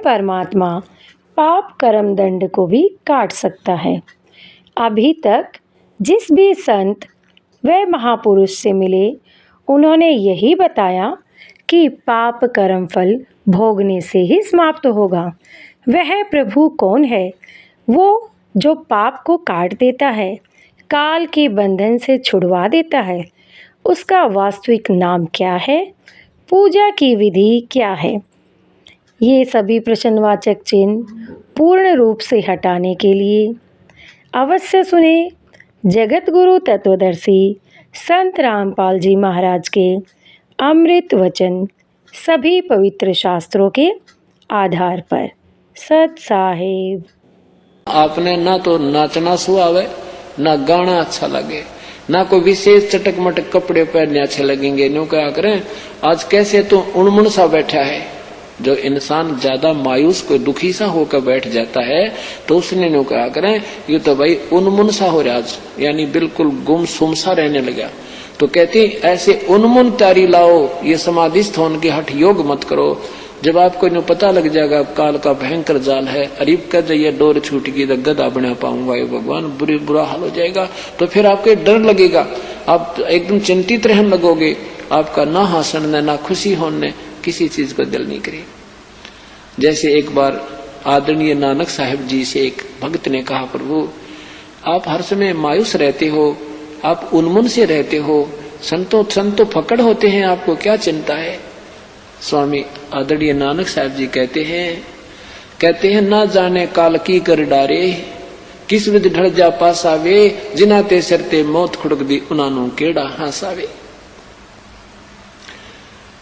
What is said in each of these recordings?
परमात्मा पाप कर्म दंड को भी काट सकता है। अभी तक जिस भी संत व महापुरुष से मिले उन्होंने यही बताया कि पाप कर्म फल भोगने से ही समाप्त होगा। वह प्रभु कौन है? वो जो पाप को काट देता है, काल के बंधन से छुड़वा देता है। उसका वास्तविक नाम क्या है? पूजा की विधि क्या है? ये सभी प्रश्नवाचक चिन्ह पूर्ण रूप से हटाने के लिए अवश्य सुने जगत गुरु तत्वदर्शी संत रामपाल जी महाराज के अमृत वचन, सभी पवित्र शास्त्रों के आधार पर। सत साहेब। आपने ना तो नाचना सुहावे, ना गाना अच्छा लगे, ना कोई विशेष चटक मटक कपड़े पहनने अच्छे लगेंगे। न्यू क्या करें, आज कैसे तो उन्मुन सा बैठा है। जो इंसान ज्यादा मायूस कोई दुखी सा होकर बैठ जाता है तो उसने न्यू क्या करें, ये तो भाई उन्मुन सा हो रहा, यानी बिल्कुल गुमसुम सा रहने लगा। तो कहती ऐसे उन्मुन तारी लाओ, ये समाधिस्थ होने के हठ योग मत करो। जब आपको इन्हें पता लग जाएगा काल का भयंकर जाल है, अरीब कर जाइए डोर छूट गई तो गदा बना पाऊंगा, ये भगवान बुरा हाल हो जाएगा। तो फिर आपको डर लगेगा, आप एकदम चिंतित रहने लगोगे। आपका ना हंसने ना खुशी होने किसी चीज को दिल नहीं करे। जैसे एक बार आदरणीय नानक साहिब जी से एक भक्त ने कहा, प्रभु आप हर समय मायूस रहते हो, आप उन्मुन से रहते हो, संतो फकड़ होते हैं, आपको क्या चिंता है? स्वामी आदरणीय नानक साहब जी कहते हैं ना जाने काल की कर डारे, किस विध ढल जा पासावे, जिनाते सरते मौत खुड़क दी उनानू केड़ा हंसावे।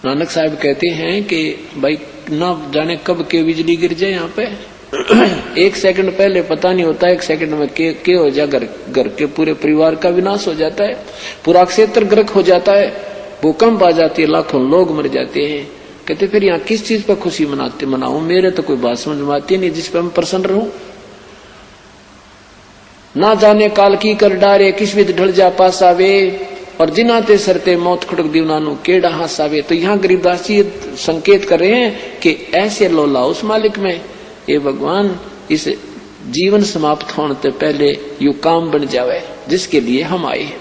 नानक साहब कहते हैं कि भाई ना जाने कब के बिजली गिर जाए यहाँ पे। एक सेकंड पहले पता नहीं होता, एक सेकंड में के हो जाए, घर के पूरे परिवार का विनाश हो जाता है, पूरा क्षेत्र गर्क हो जाता है, भूकंप आ जाती है, लाखों लोग मर जाते हैं। कहते फिर यहाँ किस चीज पर खुशी मनाऊं? मेरे तो कोई बात समझ में आती नहीं जिस पर मैं प्रसन्न रहूं। ना जाने काल की कर डारे, किस विध ढल जा पासावे, और जिनाते सरते मौत खुड़क दीवनानु केड़ा हंसावे। तो यहाँ गरीबदास जी संकेत कर रहे हैं कि ऐसे लोला उस मालिक में, ये भगवान इस जीवन समाप्त होने से पहले यू काम बन जावे जिसके लिए हम आए हैं।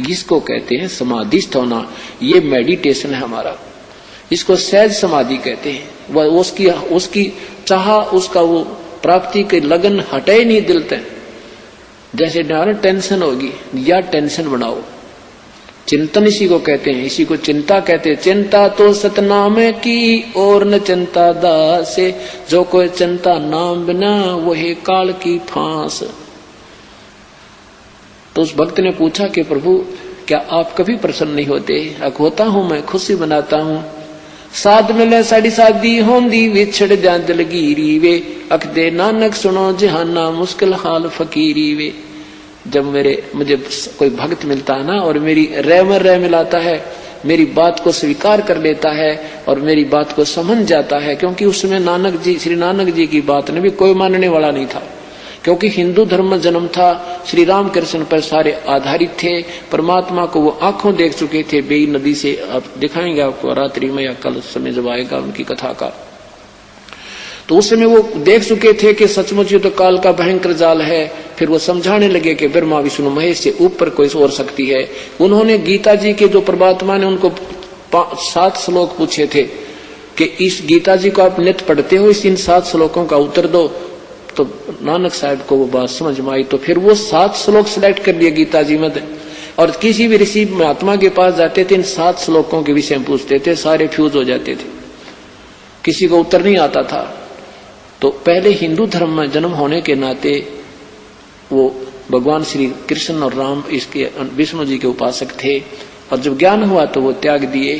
जिसको कहते हैं समाधिस्थ होना, ये मेडिटेशन है हमारा। इसको सहज समाधि कहते हैं। वह उसकी चाह, उसका वो प्राप्ति के लगन हटे नहीं दिल से। जैसे टेंशन होगी या टेंशन बनाओ, चिंतन इसी को कहते हैं, इसी को चिंता कहते हैं। चिंता तो सतनाम की और न चिंता दासे, जो कोई चिंता नाम बिना वही काल की फांस। तो उस भक्त ने पूछा कि प्रभु क्या आप कभी प्रसन्न नहीं होते? होता हूं, मैं खुशी बनाता हूं। साध मिले साड़ी शादी होंदी, विछड़ जा दिलगीरी वे, अख दे नानक सुनो जहाना मुश्किल हाल फकीरी वे। जब मुझे कोई भक्त मिलता है ना और मेरी रह मिलाता है, मेरी बात को स्वीकार कर लेता है और मेरी बात को समझ जाता है, क्योंकि उसमें श्री नानक जी की बात ने भी कोई मानने वाला नहीं था, क्योंकि हिंदू धर्म में जन्म था, श्री राम कृष्ण पर सारे आधारित थे। परमात्मा को वो आंखों देख चुके थे बेई नदी से। अब दिखाएंगे आपको रात्रि में या कल समय जब आएगा उनकी कथा का। तो उस समय वो देख चुके थे कि सचमुच ये तो काल का भयंकर जाल है। फिर वो समझाने लगे कि ब्रह्मा विष्णु महेश से ऊपर कोई और शक्ति है। उन्होंने गीता जी के जो परमात्मा ने उनको 7 श्लोक पूछे थे कि इस गीता जी को आप नित्य पढ़ते हो, इन 7 श्लोकों का उत्तर दो। तो नानक साहब को वो बात समझ में आई, तो फिर वो 7 श्लोक सिलेक्ट कर लिए गीता जी में। और किसी भी ऋषि महात्मा के पास जाते थे, इन 7 श्लोकों के विषय में पूछते थे, सारे फ्यूज हो जाते थे, किसी को उत्तर नहीं आता था। तो पहले हिंदू धर्म में जन्म होने के नाते वो भगवान श्री कृष्ण और राम इसके विष्णु जी के उपासक थे। और जब ज्ञान हुआ तो वो त्याग दिए,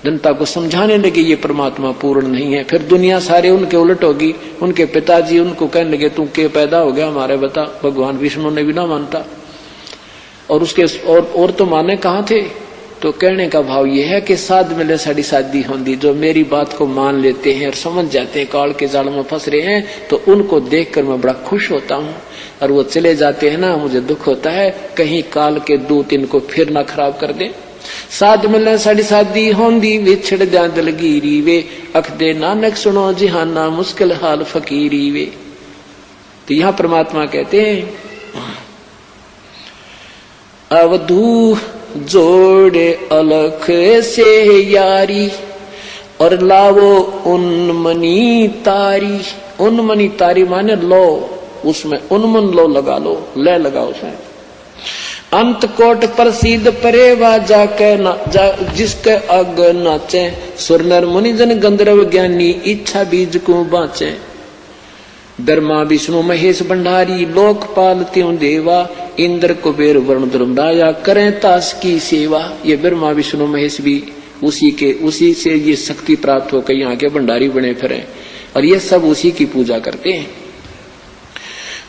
जनता को समझाने लगे ये परमात्मा पूर्ण नहीं है। फिर दुनिया सारे उनके उलट होगी। उनके पिताजी उनको कहने लगे तू के पैदा हो गया हमारे, बता। भगवान विष्णु ने भी ना मानता, और उसके और तो माने कहाँ थे। तो कहने का भाव ये है कि साध मिले साड़ी शादी होंदी, जो मेरी बात को मान लेते हैं और समझ जाते हैं काल के जाल में फंस रहे हैं, तो उनको देखकर मैं बड़ा खुश होता हूँ। और वो चले जाते हैं ना, मुझे दुख होता है कहीं काल के दूत इनको फिर ना खराब कर दें। साध मिले साड़ी सादी होंदी विछड़ जा दलगीरी वे, अखदे नानक सुनो जिहाना मुश्किल हाल फकीरी वे। तो यहां परमात्मा कहते हैं अवधू जोड़े अलख से यारी और लावो उन्मनी तारी। उन्मनी तारी माने लो, उसमें उन्मन लो लगा लो, ले लगाओ उसमें। अंत कोट प्रसिद्ध परेवा जाके जिसके अग नाचे, सुर नर मुनिजन गंधर्व ज्ञानी इच्छा बीज को बाँचे। ब्रह्मा विष्णु महेश भंडारी लोकपाल त्यों देवा, इंद्र कुबेर वरुण धर्मराया करें तास की सेवा। ये ब्रह्मा विष्णु महेश भी उसी से ये शक्ति प्राप्त होकर यहाँ के भंडारी बने फिरे और ये सब उसी की पूजा करते हैं।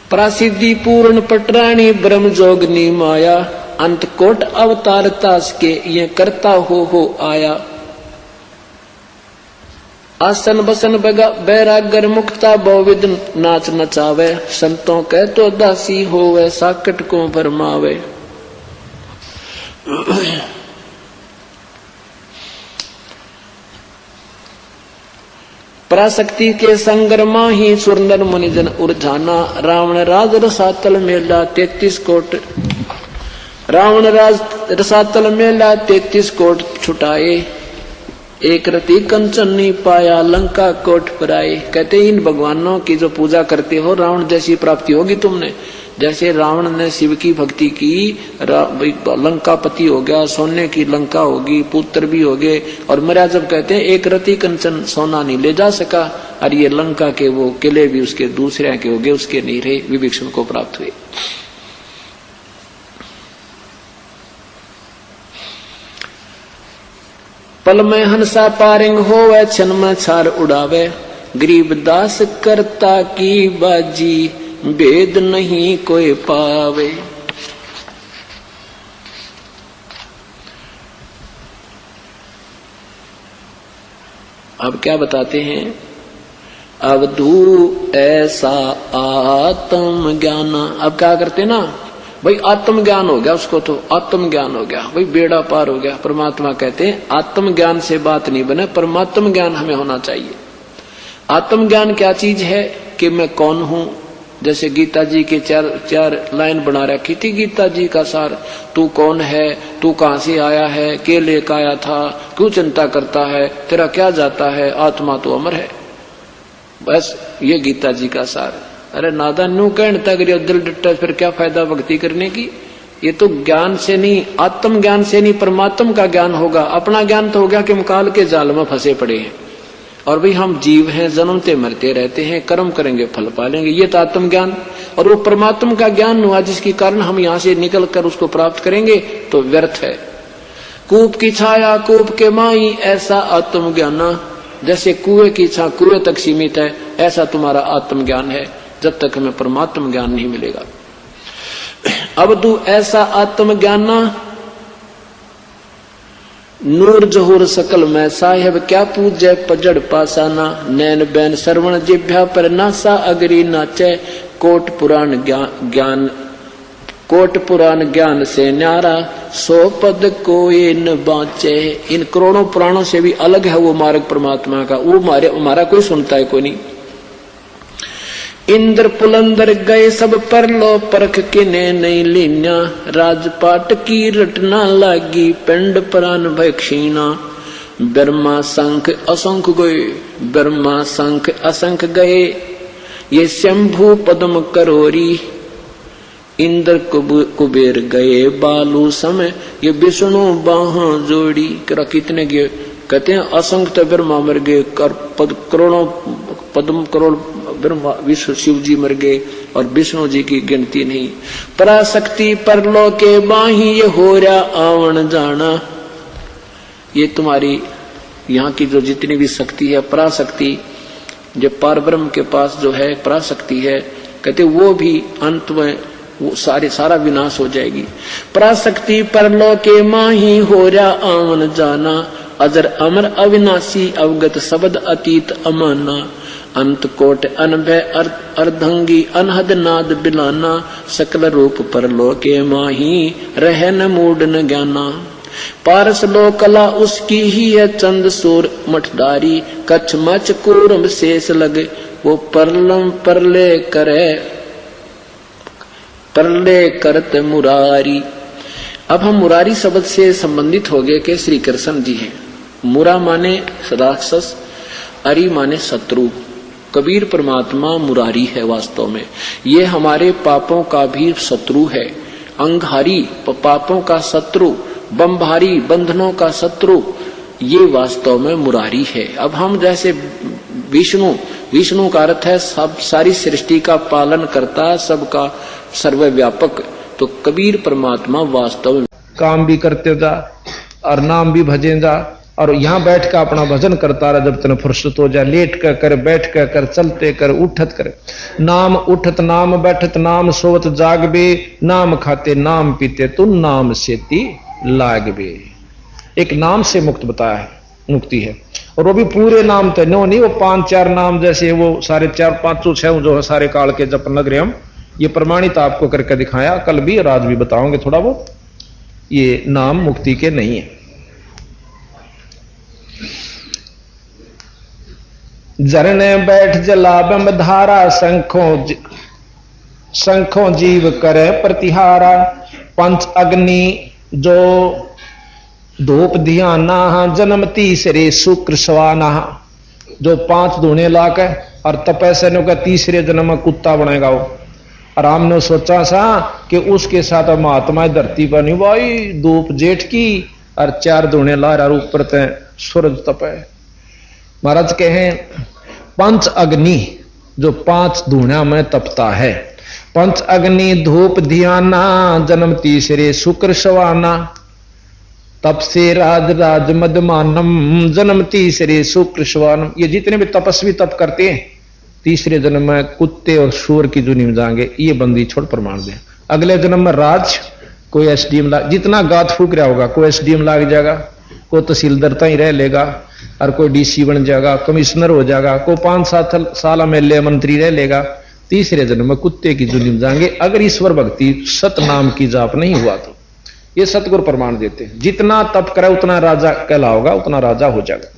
प्रसिद्धि पूर्ण पटरानी ब्रह्म जोगनी माया, अंत कोट अवतार तास के ये करता हो आया। आसन बसन बैरागर मुक्ता बहुविध नाच नचावे, संतों के तो दासी होवे साकट को भरमावे। पराशक्ति के संगरमा ही सुरनर मुनिजन उर्जाना, रावण राज रसातल मेला 33 कोट। रावण राज रसातल मेला 33 कोट छुटाए, एक रति कंचन नहीं पाया लंका कोट पर आए। कहते इन भगवानों की जो पूजा करते हो रावण जैसी प्राप्ति होगी तुमने। जैसे रावण ने शिव की भक्ति की, लंकापति हो गया, सोने की लंका होगी, पुत्र भी हो गए। और मरा जब कहते हैं एक रति कंचन सोना नहीं ले जा सका, और ये लंका के वो किले भी उसके दूसरे के हो गए, उसके नहीं रहे, विभीषण को प्राप्त हुए। पल में हंसा पारिंग होवे, क्षण में छार उड़ावे। गरीब दास करता की बाजी, भेद नहीं कोई पावे। अब क्या बताते हैं, अवधू ऐसा आत्म ज्ञान। अब क्या करते ना भाई, आत्म ज्ञान हो गया उसको, तो आत्म ज्ञान हो गया भाई, बेड़ा पार हो गया। परमात्मा कहते हैं आत्म ज्ञान से बात नहीं बने, परमात्म ज्ञान हमें होना चाहिए। आत्म ज्ञान क्या चीज है कि मैं कौन हूं। जैसे गीता जी के चार लाइन बना रखी थी गीता जी का सार, तू कौन है, तू कहां से आया है, के लेकर आया था, क्यों चिंता करता है, तेरा क्या जाता है, आत्मा तो अमर है। बस ये गीता जी का सार। अरे नादा न्यू कहने तक दिल डट्टा, फिर क्या फायदा भक्ति करने की। ये तो ज्ञान से नहीं, आत्म ज्ञान से नहीं, परमात्मा का ज्ञान होगा। अपना ज्ञान तो हो गया कि हम काल के जाल में फंसे पड़े हैं और भाई हम जीव हैं, जन्मते मरते रहते हैं, कर्म करेंगे फल पालेंगे, ये तो आत्म ज्ञान। और वो परमात्मा का ज्ञान हुआ जिसके कारण हम यहाँ से निकल कर उसको प्राप्त करेंगे, तो व्यर्थ है। कूप की छाया कूप के माई, ऐसा आत्म ज्ञान। जैसे कुएं की छाया कुएं तक सीमित है, ऐसा तुम्हारा आत्म ज्ञान है, जब तक हमें परमात्मा ज्ञान नहीं मिलेगा। अब तू ऐसा आत्म ज्ञान, नूर जहूर सकल में साहेब, क्या पूजे पजड़ पासाना। नैन बैन श्रवण जिभ्या पर नासा, अगरी नाचे कोट पुराण ज्ञान से न्यारा। 100 पद कोई न बाँचे। इन करोड़ों पुराणों से भी अलग है वो मार्ग परमात्मा का, वो हमारा कोई सुनता है कोई नहीं। इंद्र पुलंदर गए सब पर लो, परख किने नहीं लीन्या। राजपाट की रटना लागी, पिंड प्राण भय क्षीणा। ब्रह्मा शंख असंख गए, ब्रह्मा शंख असंख गए। ये शंभु पद्म करोरी, इंद्र कुबेर गए बालू समय। ये विष्णु बाहा जोड़ी। कितने गए, कहते हैं असंख्य तो ब्रह्मा मर गए, करोड़ों पद्म करोड़ ब्रह्मा विष्णु शिव जी मर गए, और विष्णु जी की गिनती नहीं। पराशक्ति परलो के बाही, ये हो रहा आवन जाना। ये तुम्हारी यहाँ की जो जितनी भी शक्ति है, पराशक्ति, जो पार ब्रह्म के पास जो है पराशक्ति है, कहते वो भी अंत में वो सारा विनाश हो जाएगी। पराशक्ति परलो के माही, हो रहा आवन जाना। अजर अमर अविनाशी, अवगत शब्द अतीत अमाना। अंत कोट अनभय अर्धंगी, अनहद नाद बिलाना। सकल रूप परलो के माही, रहन मूड न ज्ञाना। पारस लो कला उसकी ही है, चंद सूर मठदारी, कच्छ मच कूर्म शेष लगे, वो परलम परले करे, परले करत मुरारी। अब हम मुरारी शब्द से संबंधित हो गए कि श्री कृष्ण जी हैं। मुरा माने राक्षस, अरि माने शत्रु। कबीर परमात्मा मुरारी है वास्तव में। ये हमारे पापों का भी शत्रु है। अंगहारी पापों का शत्रु, बमभारी बंधनों का शत्रु, ये वास्तव में मुरारी है। अब हम जैसे विष्णु का अर्थ है सब सारी सृष्टि का पालन करता, सबका सर्वव्यापक। तो कबीर परमात्मा वास्तव में काम भी करते जा और नाम भी भजे जा, और यहाँ बैठ कर अपना भजन करता रहा जब तक फुर्सत हो जाए। लेट कर बैठ कर चलते कर उठत कर, नाम उठत नाम बैठत नाम सोवत जागबे, नाम खाते नाम पीते तू नाम सेती लागबे। एक नाम से मुक्त बताया है, मुक्ति है। और वो भी पूरे नाम तो नो नहीं, वो 5-4 नाम जैसे वो सारे 4-5-6 जो है सारे काल के जप लग हम, ये प्रमाणित आपको करके दिखाया। कल भी और आज भी बताओगे थोड़ा बहुत। ये नाम मुक्ति के नहीं है। झरने बैठ जला बम धारा, शंखों जीव करे प्रतिहारा। पंच अग्नि जो धूप ध्याना, जन्म तीसरे शुक्र सवाना। जो 5 धूने लाके और तपस्या का तीसरे जन्म में कुत्ता बनेगा वो। और हमने सोचा सा कि उसके साथ महात्मा धरती पर नहीं भाई, धूप जेठ की और 4 धूने ला रहा ऊपर ते सूरज तपे। महाराज कहे पंच अग्नि जो 5 धूणा में तपता है। पंच अग्नि धूप ध्याना, जन्म तीसरे शुक्र सवाना। तप से राज मदमानम, जन्म तीसरे शुक्र सवानम। ये जितने भी तपस्वी तप करते हैं तीसरे जन्म में कुत्ते और सूअर की दुनिया में जाएंगे। ये बंदी छोड़ प्रमाण दे। अगले जन्म में राज, कोई एसडीएम लाग, जितना गात फूक रहा होगा कोई एसडीएम लाग जाएगा, कोई तहसीलदार ही रह लेगा, और कोई डीसी बन जाएगा, कमिश्नर हो जाएगा, कोई 5-7 साल एमएलए मंत्री रह लेगा। तीसरे जन्म में कुत्ते की जुनी में जाएंगे अगर ईश्वर भक्ति सत नाम की जाप नहीं हुआ तो। ये सतगुरु प्रमाण देते हैं। जितना तप करे उतना राजा कहलाओगा, उतना राजा हो जाएगा।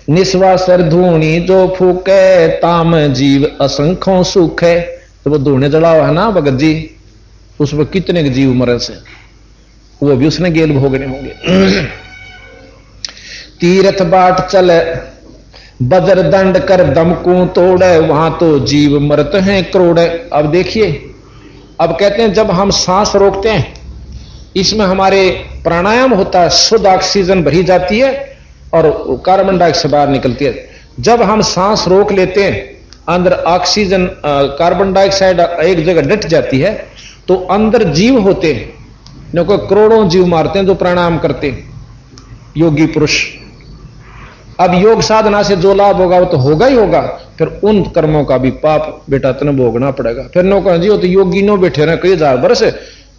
निस्वासर धूणी जो फूके, ताम जीव असंख्यों सुख है। तो वो धूने जड़ावा है ना भगत जी, उसमें कितने जीव मरे से, वो भी उसने गेल भोगने होंगे। तीर्थ बाट चले बजर दंड कर दमकू तोड़े, वहां तो जीव मरत हैं करोड़े। अब देखिए, अब कहते हैं जब हम सांस रोकते हैं, इसमें हमारे प्राणायाम होता है, शुद्ध ऑक्सीजन भरी जाती है और कार्बन डाइऑक्साइड बाहर निकलती है। जब हम सांस रोक लेते हैं, अंदर ऑक्सीजन कार्बन डाइऑक्साइड एक जगह डट जाती है, तो अंदर जीव होते हैं, को करोड़ों जीव मारते हैं जो प्राणायाम करते हैं योगी पुरुष। अब योग साधना से जो लाभ होगा वो तो होगा ही होगा, फिर उन कर्मों का भी पाप बेटा तने भोगना पड़ेगा। फिर नो कह जी वो तो योगी नो बैठे रहे कई 1000 वर्ष,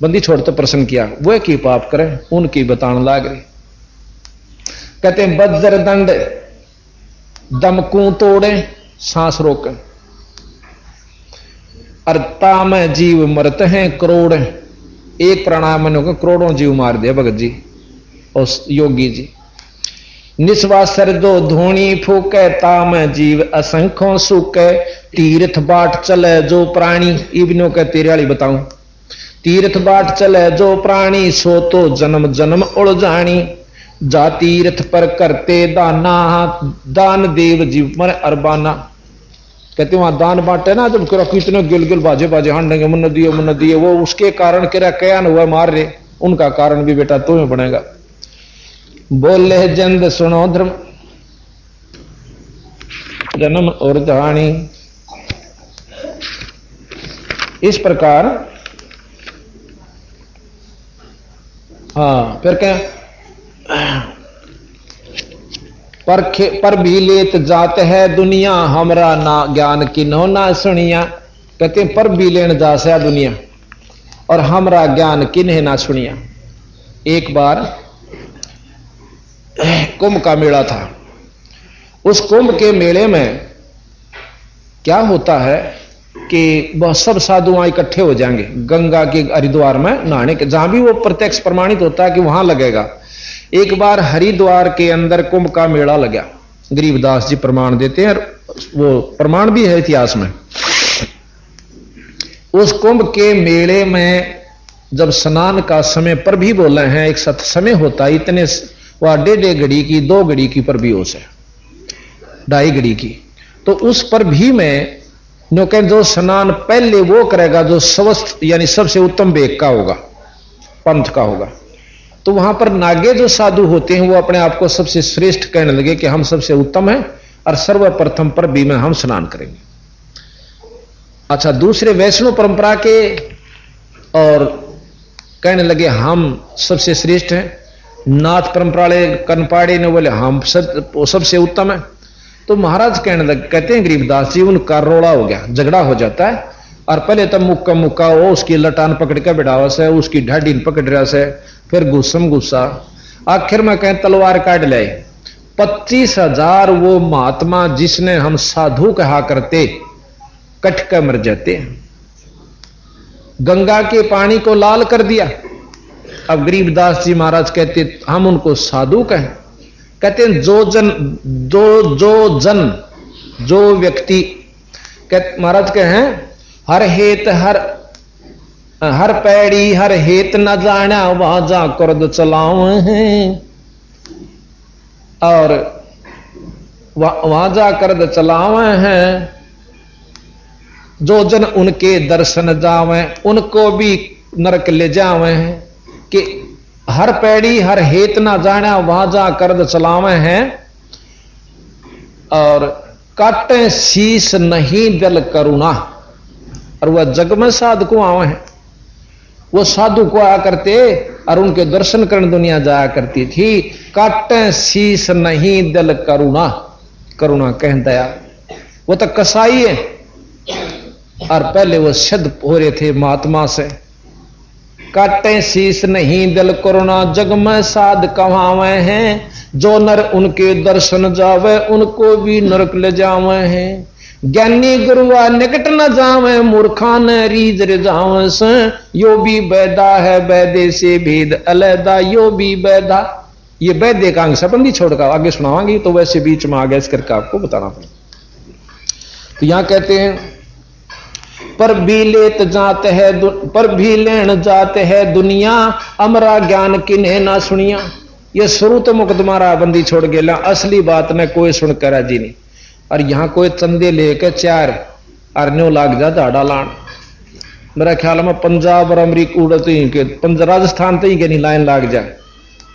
बंदी छोड़ते प्रश्न किया, वो की पाप करे उनकी बताने लाग रही। कहते हैं बज्र दंड दमकू तोड़े, सांस रोक, अर्ता में जीव मरत हैं करोड़। एक प्राणायाम में होकर करोड़ों जीव मार दिया भगत जी और योगी जी। निस्वासर दो धूणी फूके, ताम जीव असंख्यों सुके। तीर्थ बाट चले जो प्राणी, इब्नो के तेरे वाली बताऊं, तीर्थ बाट चले जो प्राणी, सो तो जन्म जन्म उड़ जानी। जा तीर्थ पर करते दाना, दान देव जीव मर अरबाना। कहते वहां दान बांटे ना, जब कितने गिल गिल बाजे बाजे हांडेंगे मुन्न दिए, वो उसके कारण क्या न हुआ मार रहे, उनका कारण भी बेटा तुम्हें बनेगा। बोले जंद सुनो धर्म जन्म और जानी। इस प्रकार हाँ, फिर क्या पर भी लेत जात है दुनिया, हमरा ना ज्ञान किन्हो ना सुनिया। कहते हैं पर भी लेन जा से दुनिया और हमरा ज्ञान किन्हे ना सुनिया। एक बार कुंभ का मेला था। उस कुंभ के मेले में क्या होता है कि वह सब साधु वहां इकट्ठे हो जाएंगे गंगा के हरिद्वार में नहाने के, जहां भी वो प्रत्यक्ष प्रमाणित होता है कि वहां लगेगा। एक बार हरिद्वार के अंदर कुंभ का मेला लगा, गरीबदास जी प्रमाण देते हैं, वो प्रमाण भी है इतिहास में। उस कुंभ के मेले में जब स्नान का समय पर भी बोले हैं, एक सत समय होता है, इतने वह 1.5 घड़ी की 2 घड़ी की पर भी हो से 2.5 घड़ी की, तो उस पर भी मैं नो कह जो स्नान पहले वो करेगा जो स्वस्थ यानी सबसे उत्तम वेग का होगा, पंथ का होगा, तो वहां पर नागे जो साधु होते हैं वो अपने आप को सबसे श्रेष्ठ कहने लगे कि हम सबसे उत्तम हैं और सर्वप्रथम पर भी में हम स्नान करेंगे। अच्छा, दूसरे वैष्णव परंपरा के और कहने लगे हम सबसे श्रेष्ठ हैं। नाथ परंपरा वाले कनपाड़े ने बोले हम सबसे उत्तम है। तो महाराज कहने लगे, कहते हैं गरीबदास जी, उनका रोड़ा हो गया, झगड़ा हो जाता है, और पहले तो मुक्का मुक्का वो उसकी लटान पकड़ के बिठावा से, उसकी ढाडी पकड़ रहा से, फिर गुस्सम गुस्सा, आखिर में कहें तलवार काट ले। 25,000 वो महात्मा जिसने हम साधु कहा करते कट कर मर जाते, गंगा के पानी को लाल कर दिया। अब गरीबदास जी महाराज कहते हम उनको साधु कहें, कहते हैं जो व्यक्ति, कहते महाराज कहें हर हेत हर पैड़ी हर हेत न जाना वहां जा कर्द चलाओ हैं, और वहां जा कर्द चलावे हैं, जो जन उनके दर्शन जावे उनको भी नरक ले जावे हैं, कि हर पैड़ी हर हेत ना जाना वहां जा कर्द चलावे हैं, और काटे शीश नहीं दल करुणा, और वह जग में साधु को आवे हैं, वो साधु को आया करते और उनके दर्शन करने दुनिया जाया करती थी। काटे शीश नहीं दल करुणा, करुणा कह दया, वो तो कसाई है, और पहले वो सिद्ध हो रहे थे महात्मा से। काटे शीश नहीं दल करुणा जग में साध कमावे हैं, जो नर उनके दर्शन जावे उनको भी नरक ले जावे हैं। ज्ञानी गुरुआ निकट न जावे मूर्खा न रीज जावे से, यो भी बैदा है बैदे से भेद अलैदा, यो भी बैदा। ये बैदे का अंग संबंधी छोड़कर आगे सुनावांगी, तो वैसे बीच में आगे इस करके आपको बताना पड़ेगा। तो यहां कहते हैं पर भी लेत जाते है, पर भी लेन जाते है दुनिया, अमरा ज्ञान किन्हें ना सुनिया। ये शुरू तो मुकदमा बंदी छोड़ गया, असली बात ने कोई सुनकर राजी नहीं, और यहां कोई चंदे लेके 4 अरन्यों लाग जा झाड़ा लान। मेरा ख्याल में पंजाब और अमरीका उड़ते ही के राजस्थान तो ही के नहीं लाइन लाग जाए,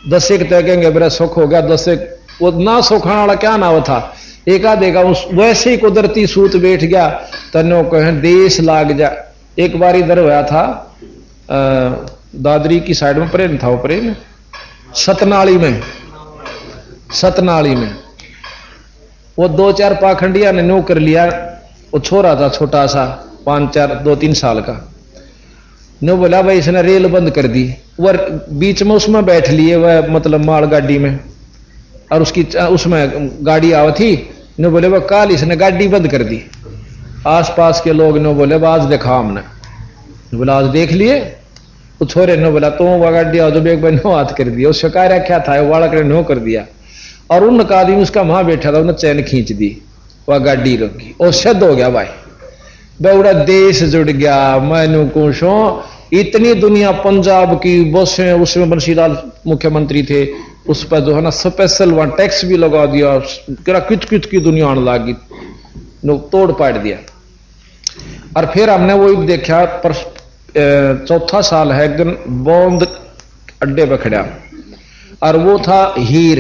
10 एक तय कहेंगे मेरा सुख हो गया, 10 एक वो ना सुखाने वाला क्या नाव था, एक आधेगा उस वैसे ही कुदरती सूत बैठ गया, तनो कहें देश लाग जा। एक बार इधर हुआ था दादरी की साइड में प्रेम था, वो प्रेम सतनाली में वो 2-4 पाखंडिया ने नो कर लिया। वो छोरा था छोटा सा 2-3 साल का, नो बोला भाई इसने रेल बंद कर दी, वह बीच में उसमें बैठ लिए वह मतलब माल गाड़ी में, और उसकी उसमें गाड़ी आवा थी, नो बोले वह काल इसने गाड़ी बंद कर दी। आसपास के लोग नो बोले आज देखा हमने, बोला आज देख लिए। वो छोरे ने बोला तो वह गाड़ी आज एक बार नो हाथ कर दिया, उस शिकायत क्या था वो बालक ने नो कर दिया, और उन आदमी उसका वहां बैठा था उन्हें चैन खींच दी, वह गाड़ी रोकी और सिद्ध हो गया भाई, बड़ा देश जुड़ गया। मैनू कुछो इतनी दुनिया पंजाब की बसें, उसमें बंशीलाल मुख्यमंत्री थे, उस पर जो है ना स्पेशल वहां टैक्स भी लगा दिया, किच की दुनिया आने लगी, तोड़ पाड़ दिया। और फिर हमने वो देखा पर 4था साल है, एक दिन बौंद अड्डे पर खड़ा, और वो था हीर,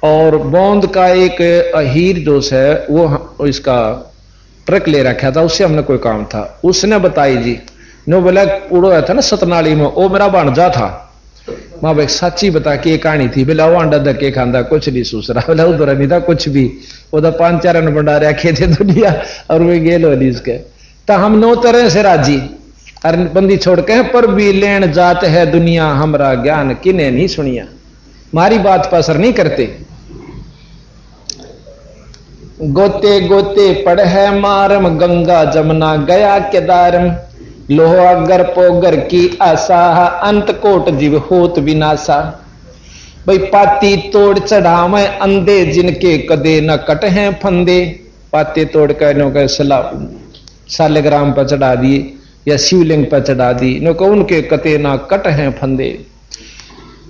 और बौंद का एक हीर जो है वो इसका ट्रक ले रखा था, उससे हमने कोई काम था, उसने बताई जी नो बोला उड़ो था ना सतनाली में, वो मेरा भांजा था। माँ भाई सच्ची बता के कहानी थी, बोला वो अंडा धक्के खांदा कुछ नहीं सूसरा, बोला उधर नहीं था कुछ भी, वो तो 5-4 बंडा रखे थे दुनिया, और वे गेल होली इसके। तो हम 9 तरह से राजी और बंदी छोड़ के पर भी लेन जात है दुनिया, हमरा ज्ञान किने नहीं सुनिया, हमारी बात पर असर नहीं करते। गोते गोते पड़ है मारम, गंगा जमुना गया केदारम। लोहा गर पोगर की आशा, अंत कोट जीव होत विनाशा। भाई पाती तोड़ चढ़ावे अंधे, जिनके कदे न कट हैं फंदे। पाते तोड़ कर सालेग्राम पर चढ़ा दिए या शिवलिंग पर चढ़ा दी, नो को उनके कते ना कट हैं फंदे।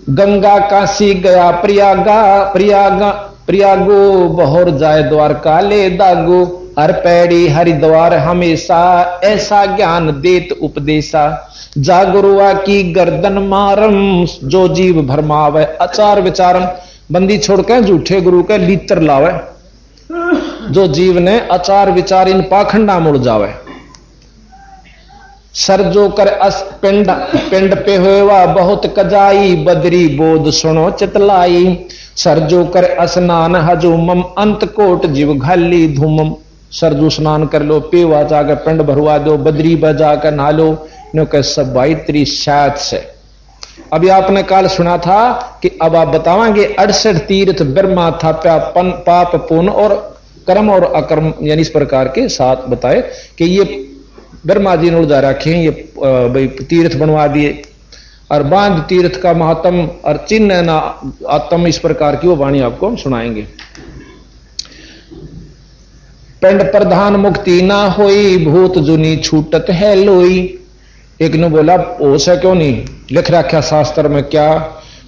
गंगा काशी गया प्रयागा, प्रयागो बहोर जाए द्वारका ले दागो। हर पैड़ी हरिद्वार हमेशा, ऐसा ज्ञान देत उपदेशा। जागरुआ की गर्दन मारम, जो जीव भरमावे आचार विचारम। बंदी छोड़कर झूठे गुरु के लीतर लावे, जो जीव ने आचार विचार इन पाखंडा मुड़ जावे। सर जो कर अस पिंड, पिंड पे होवा बहुत कजाई। बदरी बोध सुनो चितलाई। सर जो कर स्नान हजूमम, अंत कोट जीव घाली धूमम। सरजू स्नान कर लो, पेवा जाकर पिंड भरवा दो, बदरी बजाकर नहा लो, नो के सब भाई तेरी शायद से। अभी आपने काल सुना था कि अब आप बतावांगे 68 तीर्थ ब्रह्मा था, पाप पुण्य और कर्म और अकर्म, यानी इस प्रकार के साथ बताए कि ये ब्रह्मा जी ने उड़ा रखे हैं, ये भाई तीर्थ बनवा दिए। और बांध तीर्थ का महात्म और चिन्ह ना आत्म, इस प्रकार की वो वाणी आपको हम सुनाएंगे। पिंड प्रधान मुक्ति ना होई, भूत जुनी छूटत है लोई। एक ने बोला ओसा क्यों नहीं लिख रखा शास्त्र में क्या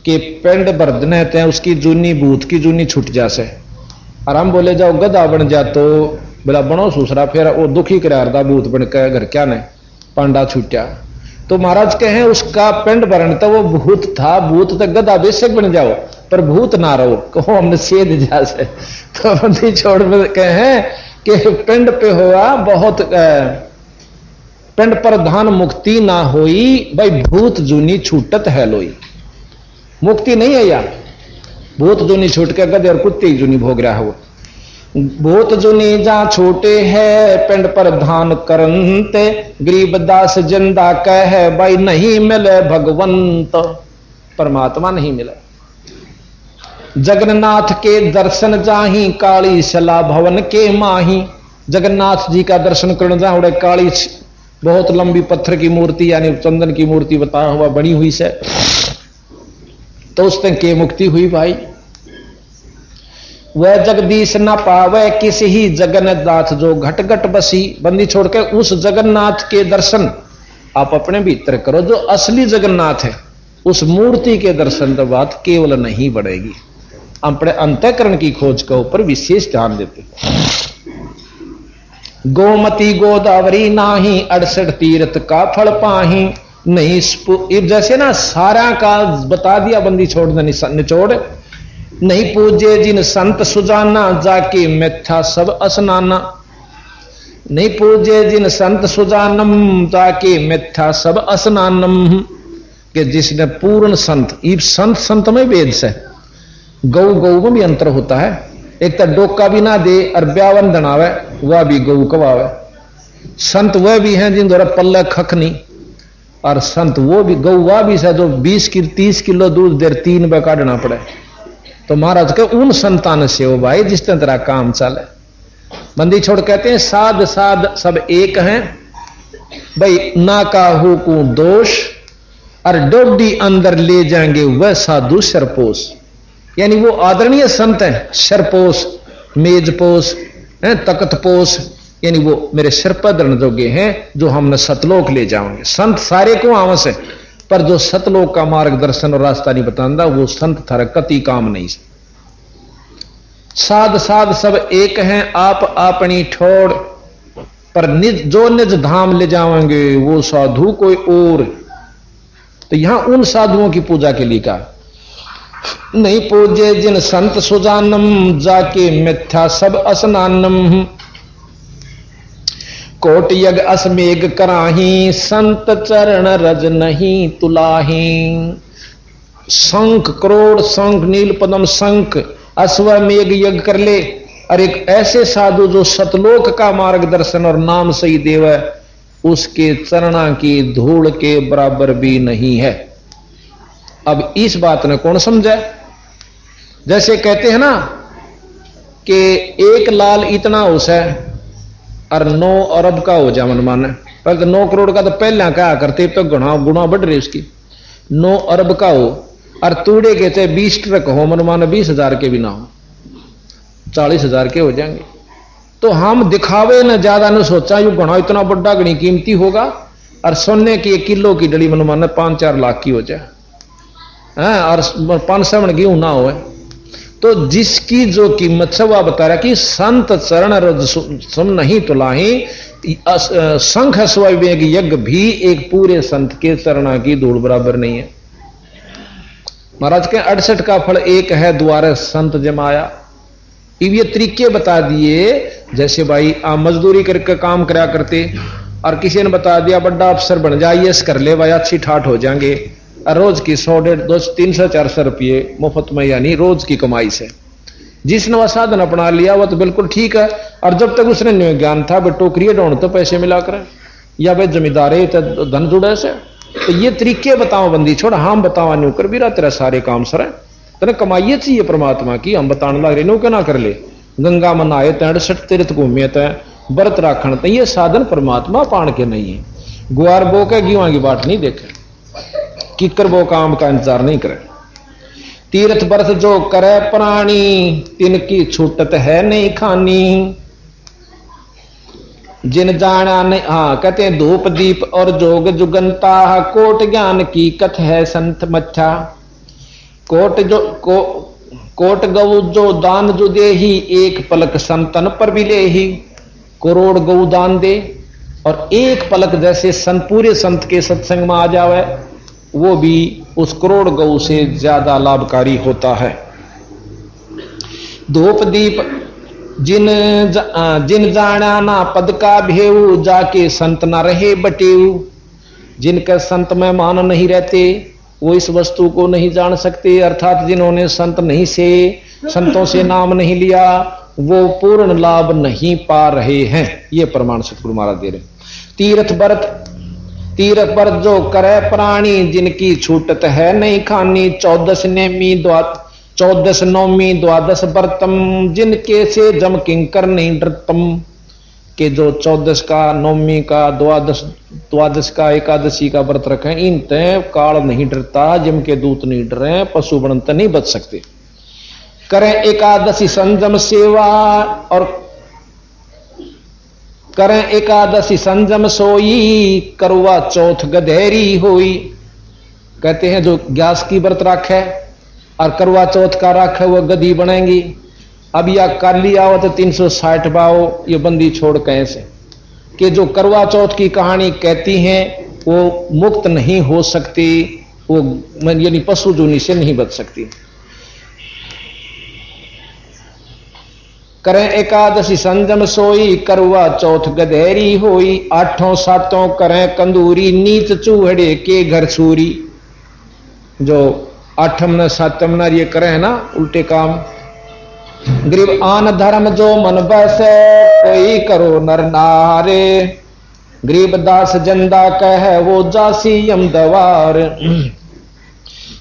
कि पिंड बर्दने थे उसकी जूनी भूत की जूनी छूट जासे। और हम बोले जाओ गधा बन जा, तो बोला बनो सूसरा, फिर वो दुखी करारदा भूत बन के घर क्या ने पांडा छूटा। तो महाराज कहे उसका पिंड भरण तो वो भूत था, भूत तो गधा बेशक बन जाओ पर भूत ना रहो, कहो हमने सेध जासे। तो बंदी छोड़ कहे कि पिंड पे हुआ बहुत पिंड प्रधान मुक्ति ना होई, भाई भूत जूनी छूटत है लोई। मुक्ति नहीं है यार, भूत जूनी छूट के गधे और कुत्ते की जूनी भोग रहा है वो। भूत जुनी जा छोटे है, पिंड प्रधान करंते। गरीबदास जिंदा कह भाई नहीं मिले भगवंत, परमात्मा नहीं मिले। जगन्नाथ के दर्शन जाही, काली सला भवन के माही। जगन्नाथ जी का दर्शन करने जाओ, काली बहुत लंबी पत्थर की मूर्ति यानी चंदन की मूर्ति बताया हुआ बनी हुई से, तो उस तक के मुक्ति हुई भाई। वह जगदीश न पावे किसी ही जगन्नाथ, जो घट घट बसी। बंदी छोड़ के उस जगन्नाथ के दर्शन आप अपने भीतर करो, जो असली जगन्नाथ है उस मूर्ति के दर्शन तो बात केवल नहीं बढ़ेगी। अपने अंतःकरण की खोज के ऊपर विशेष ध्यान देते। गोमती गोदावरी नाही, 68 तीर्थ का फल पाही। नहीं जैसे ना सारा का बता दिया बंदी छोड़ दे निचोड़। नहीं पूजे जिन संत सुजाना, जाके मिथ्या सब स्नाना। नहीं पूजे जिन संत सुजानम, जाके मिथ्या सब स्नानम। कि जिसने पूर्ण संत, ये संत में वेद से गौ में भी अंतर होता है। एक तो डोका भी ना दे और ब्यावन दनावे, वह भी गौ कवावे। संत वह भी हैं जिन द्वारा पल्ले खख नहीं, और संत वो भी गौ वह भी है जो 20-30 किलो दूध देर 3 रुपये काटना पड़े। तो महाराज के उन संतान से हो भाई जिस तरह काम चले। बंदी छोड़ कहते हैं साध साध सब एक हैं भाई, ना काहू को दोष। और डोडी अंदर ले जाएंगे वह साधु सरपोष, यानी वो आदरणीय संत हैं। सरपोष, मेजपोष, तकतपोष, यानी वो मेरे सिर पर धरण जोगे हैं जो हमने सतलोक ले जाओगे। संत सारे को आवस है, पर जो सतलोक का मार्गदर्शन और रास्ता नहीं बताता वो संत थारा कति काम नहीं। साध साध सब एक हैं, आप अपनी ठोड़। पर निज जो निज धाम ले जाएंगे वो साधु कोई और। तो यहां उन साधुओं की पूजा के लिए कहा, नहीं पूजे जिन संत सुजानम, जाके मिथ्या सब स्नानम। कोट यज्ञ असमेघ कराही, संत चरण रज नहीं तुलाही। शंख करोड़ शंख नील पदम शंख अश्वमेघ यज्ञ कर ले। और एक ऐसे साधु जो सतलोक का मार्गदर्शन और नाम सही देव, उसके चरणा की धूल के बराबर भी नहीं है। अब इस बात ने कौन समझे? जैसे कहते हैं ना कि एक लाल इतना उसे और 9 अरब का हो जाए मन माने। पहले तो 9 करोड़ का तो पहले क्या करते, तो गुणा गुणा बढ़ रही उसकी। 9 अरब का हो और तूड़े के चाहे 20 ट्रक हो मन माने, 20,000 के भी ना हो, 40,000 के हो जाएंगे। तो हम दिखावे न ज्यादा न सोचा यू गुणा इतना बड़ा गणी कीमती होगा, और सोने की 1 किलो की डली मन माने 5-4 लाख की हो जाए, और 5 सेवन गेहूं ना हो। तो जिसकी जो कीमत से वह बता रहा कि संत चरण रज सुन नहीं तुलाही, संख स्वयं यज्ञ भी एक पूरे संत के चरणा की धूल बराबर नहीं है। महाराज के 68 का फल एक है, द्वारे संत जमाया। अब ये तरीके बता दिए, जैसे भाई आप मजदूरी करके काम करा करते और किसी ने बता दिया बड़ा अफसर बन जाइए, कर ले भाई अच्छी ठाठ हो जाएंगे, रोज की 100, 150, 200, 300, 400 रुपये मुफ्त में, यानी रोज की कमाई से जिसने वह साधन अपना लिया वह तो बिल्कुल ठीक है। और जब तक उसने ज्ञान था भाई टोकरिए ढूंढ तो पैसे मिला कर, या भाई जमींदारे तो धन जुड़े से, तो ये तरीके बताओ बंदी छोड़, हम बतावा न्यू कर भी रहा तेरा सारे काम सर तेरे कमाइए चाहिए परमात्मा की, हम बताने लग रहे नो क्या ना कर ले। गंगा मन आए 63 तीर्थ घूमे तय व्रत राखण तय, ये साधन परमात्मा पाण के नहीं है। गुआर बो के गेहूं की बाट नहीं देखे, किकर वो काम का इंतजार नहीं करे। तीर्थ व्रत जो करे प्राणी, तिनकी छूटत है नहीं खानी। जिन जाना नहीं, हाँ कहते हैं धूप दीप और जोग जुगंता, कोट ज्ञान की कथ है संत मच्छा। कोट गौ जो दान जो दे ही, एक पलक संतन पर भी ले ही। करोड़ गौ दान दे और एक पलक जैसे संत पूरे संत के सत्संग में आ जावे, वो भी उस करोड़ गौ से ज्यादा लाभकारी होता है। धूप दीप जिन जाना ना पद का भेऊ, जाके संत ना रहे बटेऊ। जिनके संत में मान नहीं रहते वो इस वस्तु को नहीं जान सकते, अर्थात जिन्होंने संत नहीं से संतों से नाम नहीं लिया वो पूर्ण लाभ नहीं पा रहे हैं। ये प्रमाण सतगुरु महाराज दे रहे। तीर्थ व्रत जो करे प्राणी, जिनकी छूटत है नहीं खानी। 14 नौमी द्वादश व्रतम, जिनके से जम किंकर नहीं डरतम। के जो 14 का, नौमी का, द्वादश का, एकादशी का व्रत रखे, इन तय काल नहीं डरता, जम के दूत नहीं डरे, पशु बनत नहीं बच सकते। करें एकादशी संयम सेवा और करें एकादशी संयम सोई, करवा चौथ गधेरी होई। कहते हैं जो ग्यास की व्रत राखे और करवा चौथ का राखे वो गधी बनेंगी। अब या काली आओ तो 360 बाओ, ये बंदी छोड़ कैसे कि जो करवा चौथ की कहानी कहती हैं वो मुक्त नहीं हो सकती, वो यानी पशु जूनी से नहीं बच सकती। करें एकादशी संयम सोई, करवा चौथ गधेरी होई। 8 सातों करें कंदूरी, नीच चूहड़े के घर छूरी। जो 8 न 7 न ये करें ना उल्टे काम। गरीब आन धर्म जो मन बसे, कोई करो नर नारे। गरीब दास जंदा कहे वो जासी यम दवार।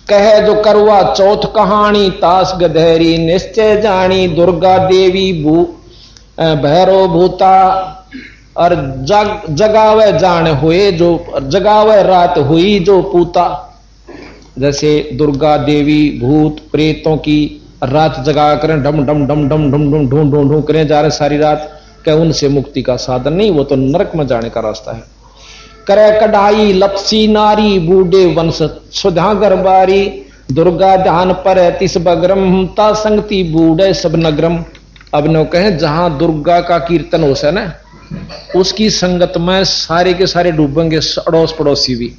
कहे जो करवा चौथ कहानी, तास गधेरी निश्चय जानी। दुर्गा देवी भैरो भूता और जगावे जान हुए, जो जगावे रात हुई जो पूता। जैसे दुर्गा देवी भूत प्रेतों की रात जगा करें, डम डम डम डम डम डम ढूंढ ढूंढ ढूंढ करें जा रहे सारी रात, क्या उनसे मुक्ति का साधन नहीं, वो तो नरक में जाने का रास्ता है। करे कढ़ाई लपसी नारी, बूढ़े वंश सुधा गरबारी। दुर्गा ध्यान पर तिस बग्रम, ता संगति बूढ़े सब नगरम। अब नो कहें जहां दुर्गा का कीर्तन हो से ना, उसकी संगत में सारे के सारे डूबेंगे, अड़ोस पड़ोसी भी।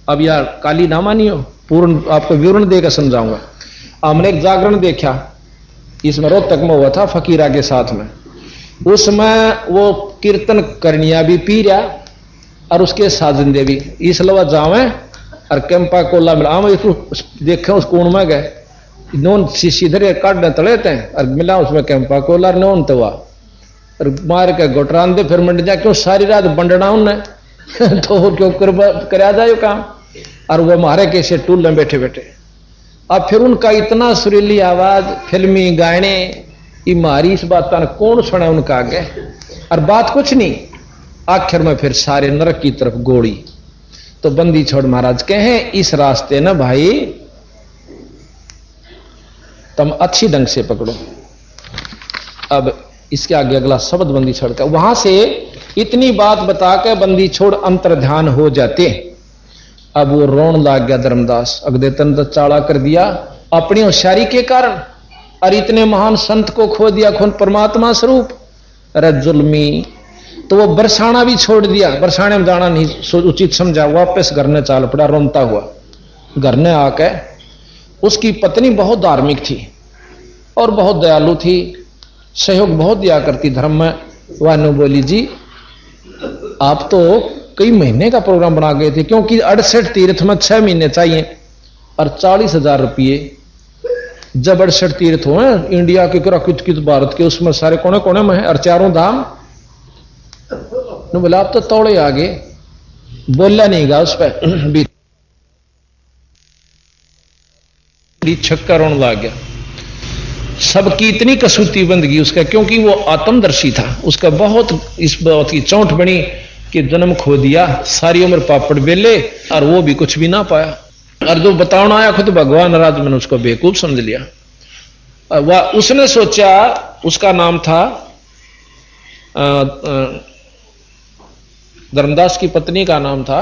अब यार काली ना मानियो, पूर्ण आपको विवरण देकर समझाऊंगा। हमने एक जागरण देखा, इसमें रोहतक में हुआ था फकीरा के साथ में। उसमें वो कीर्तन करनिया भी पी रहा और उसके साजिंदे भी। इसलिए जावे और कैंपा कोला मिला, हम देखे उस कोण में गए, नोन सीधे काटने तले थे और मिला उसमें कैंपा कोला नोन तो और मार के गोटरान दे, फिर मंड जा क्यों सारी रात बंडना उन्हें तो क्यों कर जाए काम। और वो मारे कैसे टूल में बैठे बैठे। अब फिर उनका इतना सुरीली आवाज, फिल्मी गाने ये मारी इस बात का कौन सुना उनका आगे, और बात कुछ नहीं। आखिर में फिर सारे नरक की तरफ गोड़ी। तो बंदी छोड़ महाराज कहे इस रास्ते ना भाई तुम अच्छी ढंग से पकड़ो। अब इसके आगे अगला शब्द बंदी छोड़ का, वहां से इतनी बात बता के बंदी छोड़ अंतर्ध्यान हो जाते। अब वो रोन लाग गया धर्मदास, अगदे तन तो चाड़ा कर दिया अपनी होशियारी के कारण, और इतने महान संत को खो दिया, खुद परमात्मा स्वरूप। अरे जुल्मी, तो वो बरसाना भी छोड़ दिया, बरसाने में जाना नहीं उचित समझा, वापस घर ने चाल पड़ा रोनता हुआ। घर ने आके उसकी पत्नी बहुत धार्मिक थी और बहुत दयालु थी, सहयोग बहुत दिया करती धर्म में। वह ने बोली जी आप तो कई महीने का प्रोग्राम बना गए थे, क्योंकि 68 तीर्थ में 6 महीने चाहिए और 40,000 रुपये। जब 68 तीर्थ हो इंडिया के कित भारत के, उसमें सारे कोने कोने में है, और 4 धाम। बोला आप तो तोड़े आगे, बोला नहीं गा उस पर छक्का रोने लग गया। सबकी इतनी कसूती बंदगी उसका, क्योंकि वो आत्मदर्शी था। उसका बहुत इस बात की चौंट बनी कि जन्म खो दिया, सारी उम्र पापड़ बेले और वो भी कुछ भी ना पाया। और जो बताना आया खुद भगवान नाराज, मैंने उसको बेवकूफ समझ लिया। वह उसने सोचा, उसका नाम था धर्मदास की पत्नी का नाम था,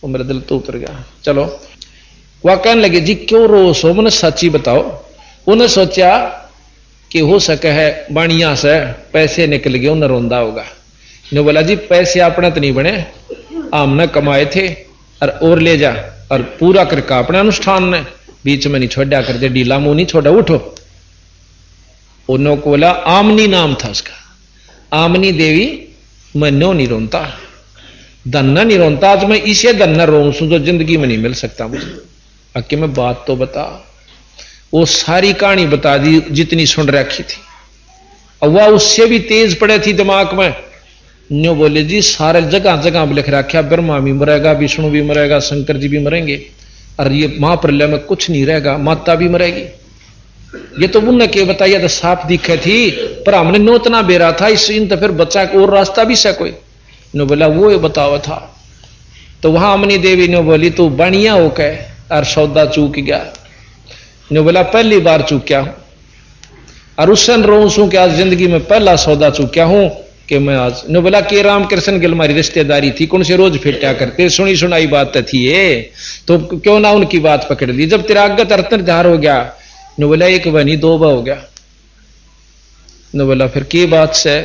वो मेरे दिल तो उतर गया। चलो, वह कहने लगे जी क्यों रोस हो, मैंने सच्ची बताओ। उन्हें सोचा कि हो सके है बाणिया से पैसे निकल गए, उन्हें रोंदा होगा। ने बोला जी पैसे अपने तो नहीं बने, हमने कमाए थे और ले जा, और पूरा करके अपने अनुष्ठान ने बीच में नहीं छोड़ा कर दे, ढीला मुंह नहीं छोड़ा, उठो। उन्होंने को बोला, आमनी नाम था उसका, आमनी देवी, मैं नो नहीं रोनता, धन्ना नहीं रोनता, आज मैं इसे धन्ना रोऊं जो जिंदगी में नहीं मिल सकता मुझे। अक्के मैं बात तो बता। वो सारी कहानी बता दी जितनी सुन रखी थी, और वह उससे भी तेज पड़े थी दिमाग में। न्यो बोले जी सारे जगह जगह लिख रखा, ब्रह्मा भी मरेगा, विष्णु भी मरेगा, शंकर जी भी मरेंगे, और ये महाप्रलय में कुछ नहीं रहेगा, माता भी मरेगी। ये तो उनने के बताइए तो साफ दिखे थी, पर हमने नोतना बेरा था इस इन तो फिर बच्चा और रास्ता भी से कोई नो बोला वो ये बतावा था। तो वहां अमनी देवी ने बोली तू बढ़िया हो के और सौदा चूक गया। ने बोला पहली बार चूक्या हूं, और उस सन रो सू कि आज जिंदगी में पहला सौदा चूक्या हूं कि मैं आज। ने बोला कि रामकृष्ण गिल हमारी रिश्तेदारी थी, कौन से रोज फिटा करते, सुनी सुनाई बात थी ये, तो क्यों ना उनकी बात पकड़ ली। जब तेरा अगत अर्तधार हो गया, ने बोला एक बनी 2 हो गया। ने बोला फिर की बात से,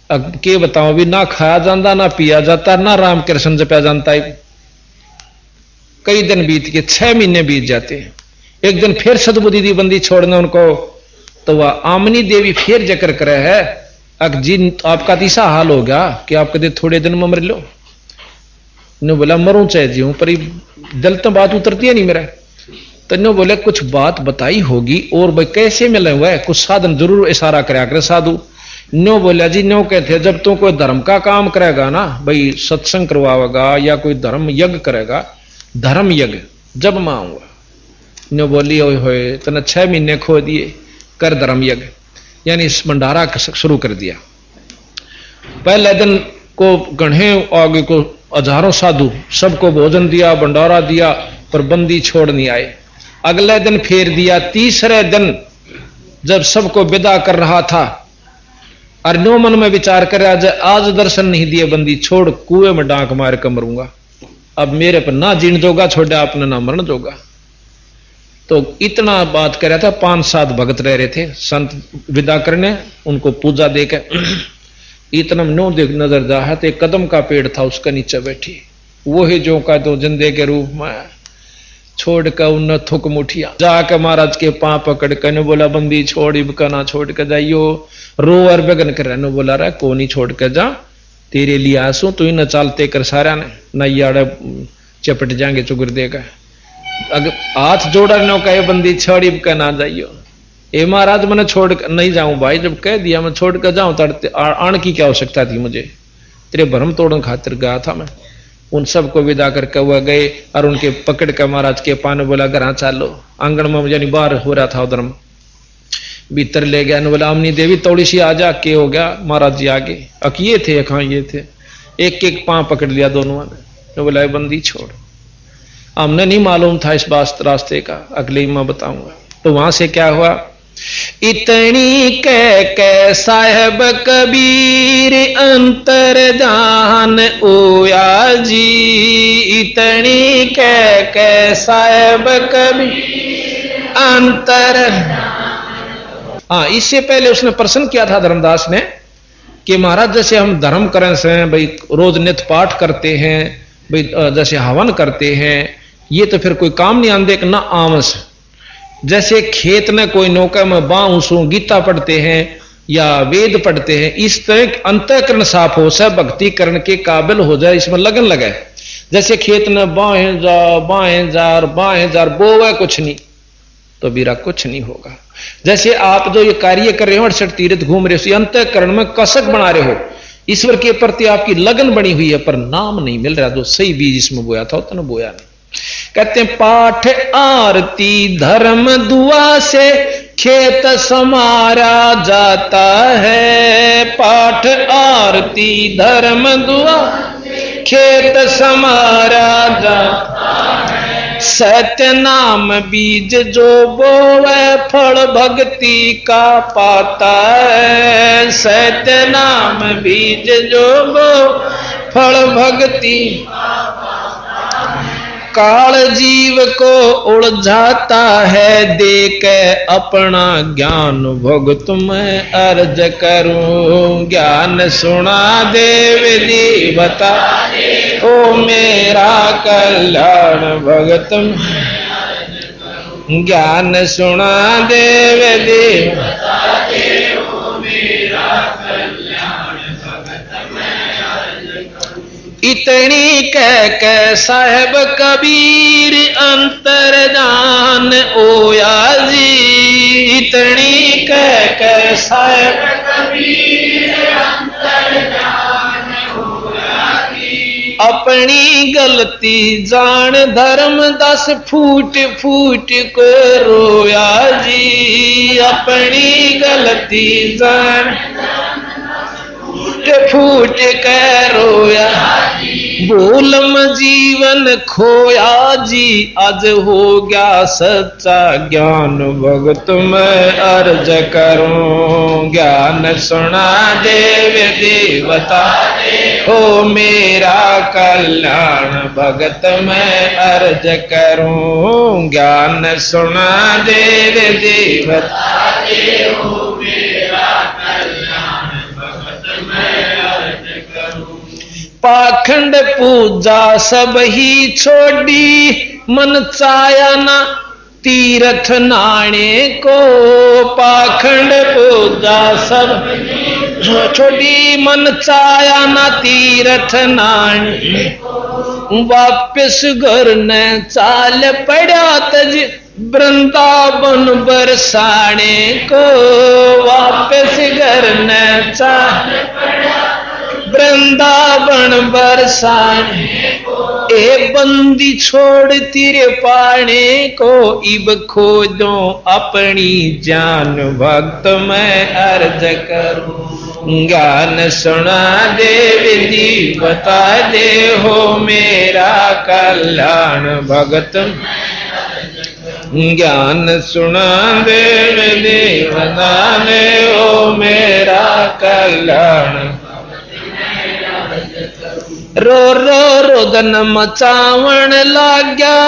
अब के बताऊं, भी ना खाया जाता, ना पिया जाता, ना रामकृष्ण जपया जानता। कई दिन बीत के 6 महीने बीत जाते। एक दिन फिर सदबुद्धि दी बंदी छोड़ना उनको, तो वह आमनी देवी फिर जिक्र करे है, अक जी आपका तीसरा हाल हो गया कि आप कदे थोड़े दिन में मर लो। ने बोला मरूं चाहे जीऊं, पर दिल तो बात उतरती है नहीं मेरा। तो ने बोले कुछ बात बताई होगी, और भाई कैसे मिले हुआ है, कुछ साधन जरूर इशारा कराया करे साधु। न्यो बोला जी न्यो कहते जब तू कोई धर्म का काम करेगा ना, भाई सत्संग करवाएगा या कोई धर्म यज्ञ करेगा, धर्म यज्ञ जब मैं आऊंगा। न्यो बोली ओए होए तने 6 महीने खो दिए, कर धर्म यज्ञ, यानी भंडारा शुरू कर दिया। पहले दिन को गढ़े आगे को हजारों साधु सबको भोजन दिया, भंडारा दिया, पर बंदी छोड़ नहीं आए। अगले दिन फेर दिया। तीसरे दिन जब सबको विदा कर रहा था, और नो मन में विचार कर आज दर्शन नहीं दिए बंदी, छोड़ कुएं में डांक मार कर मरूंगा, अब मेरे पर ना जीण जोगा छोड़ा, आपने ना मरण जोगा। तो इतना बात कर रहा था। 5-7 भगत रह रहे थे, संत विदा करने उनको पूजा देकर। इतना नो देख नजर जा है तो एक कदम का पेड़ था, उसका नीचे बैठी वो ही जो का तो जिंदे के रूप में छोड़ कर उन थुक मुठिया जाकर महाराज के पांव पकड़ कर ने बोला बंदी छोड़ इबका ना छोड़ कर जाइयो। रो और बेगन कर रहा बोला रहा को नहीं छोड़ कर जा, तेरे लिए आंसू तू ही न चालते कर सारा ने नैयाड़ा चपट जाएंगे चुगर देगा। अगर हाथ जोड़ा नो कहे बंदी छोड़ इबका ना जाइयो। ए महाराज मैंने छोड़ नहीं जाऊं भाई, जब कह दिया मैं छोड़ कर जाऊं तड़ते आण की क्या आवश्यकता थी मुझे, तेरे भरम तोड़न खातिर गया था मैं। उन सबको विदा करके वह गए और उनके पकड़ कर महाराज के पाने बोला घर चालो। आंगन में यानी बाहर हो रहा था उधर भीतर ले गया। बोला अमनी देवी थोड़ी सी आ जा, के हो गया महाराज जी आगे? ये थे, कहाँ ये थे? एक एक पांव पकड़ लिया दोनों ने। बोला बंदी छोड़, हमने नहीं मालूम था इस रास्ते का, अगले ही मैं बताऊंगा। तो वहां से क्या हुआ? इतनी कह साहेब कबीर अंतर जान ओया जी, इतनी कह साहेब कबीर अंतर। हाँ, इससे पहले उसने प्रश्न किया था धर्मदास ने कि महाराज जैसे हम धर्म करें से भाई रोज नित्य पाठ करते हैं, भाई जैसे हवन करते हैं, ये तो फिर कोई काम नहीं आंदे ना आमस। जैसे खेत में कोई नौका में बांसू गीता पढ़ते हैं या वेद पढ़ते हैं, इस तरह अंतःकरण साफ हो, सब भक्ति करने के काबिल हो जाए, इसमें लगन लगे। जैसे खेत में बाहें जार बोवे कुछ नहीं तो बीरा कुछ नहीं होगा। जैसे आप जो ये कार्य कर रहे हो, 68 तीर्थ घूम रहे हो, अंतःकरण में कसक बना रहे हो, ईश्वर के प्रति आपकी लगन बनी हुई है, पर नाम नहीं मिल रहा। जो सही बीज इसमें बोया था उतना बोया नहीं। कहते हैं पाठ आरती धर्म दुआ से खेत समारा जाता है, पाठ आरती धर्म दुआ खेत समारा जाता है। सत्य नाम बीज जो बोवे फल भक्ति का पाता है, सत्य नाम बीज जो बो फल भक्ति। काल जीव को उलझाता है, देख अपना ज्ञान भगत मैं अर्ज करूं। ज्ञान सुना देव जी बता ओ मेरा कल्याण भगत, ज्ञान सुना देव जी बता दे ओ मेरा कल्याण भगत मैं अर्ज करूं। इतनी कह साहेब कबीर अंतर जान ओया जी, इतनी कह साहेब कबीर अंतर जान ओया जी। अपनी गलती जान धर्मदास फूट फूट को रोया जी, अपनी गलती जान फूट कर रोया। भूलम जीवन खोया जी, आज हो गया सच्चा ज्ञान भगत मैं अर्ज करूं। ज्ञान सुना देव देवता हो मेरा कल्याण भगत मैं अर्ज करूं। ज्ञान सुना देव देवता हो मेरा कल्याण भगत मैं अर्ज करूं। पाखंड पूजा सब ही छोड़ी, मन चाया ना तीर्थ नाणे को। पाखंड पूजा सब छोड़ी, मन चाया ना तीर्थ नाणे। वापिस घर ने चाल पड़ा तज वृंदावन बरसाने को। वापिस घर ने चाल वृंदावन बरसाने को। ए बंदी छोड़ तेरे पाने को, इब खोजो अपनी जान भक्त मैं अर्ज करूं। ज्ञान सुना देव जी बता दे हो मेरा कल्याण भगत। ज्ञान सुना देव जी बता दे हो मेरा कल्याण। रो रो रोदन मचावण लाग्या,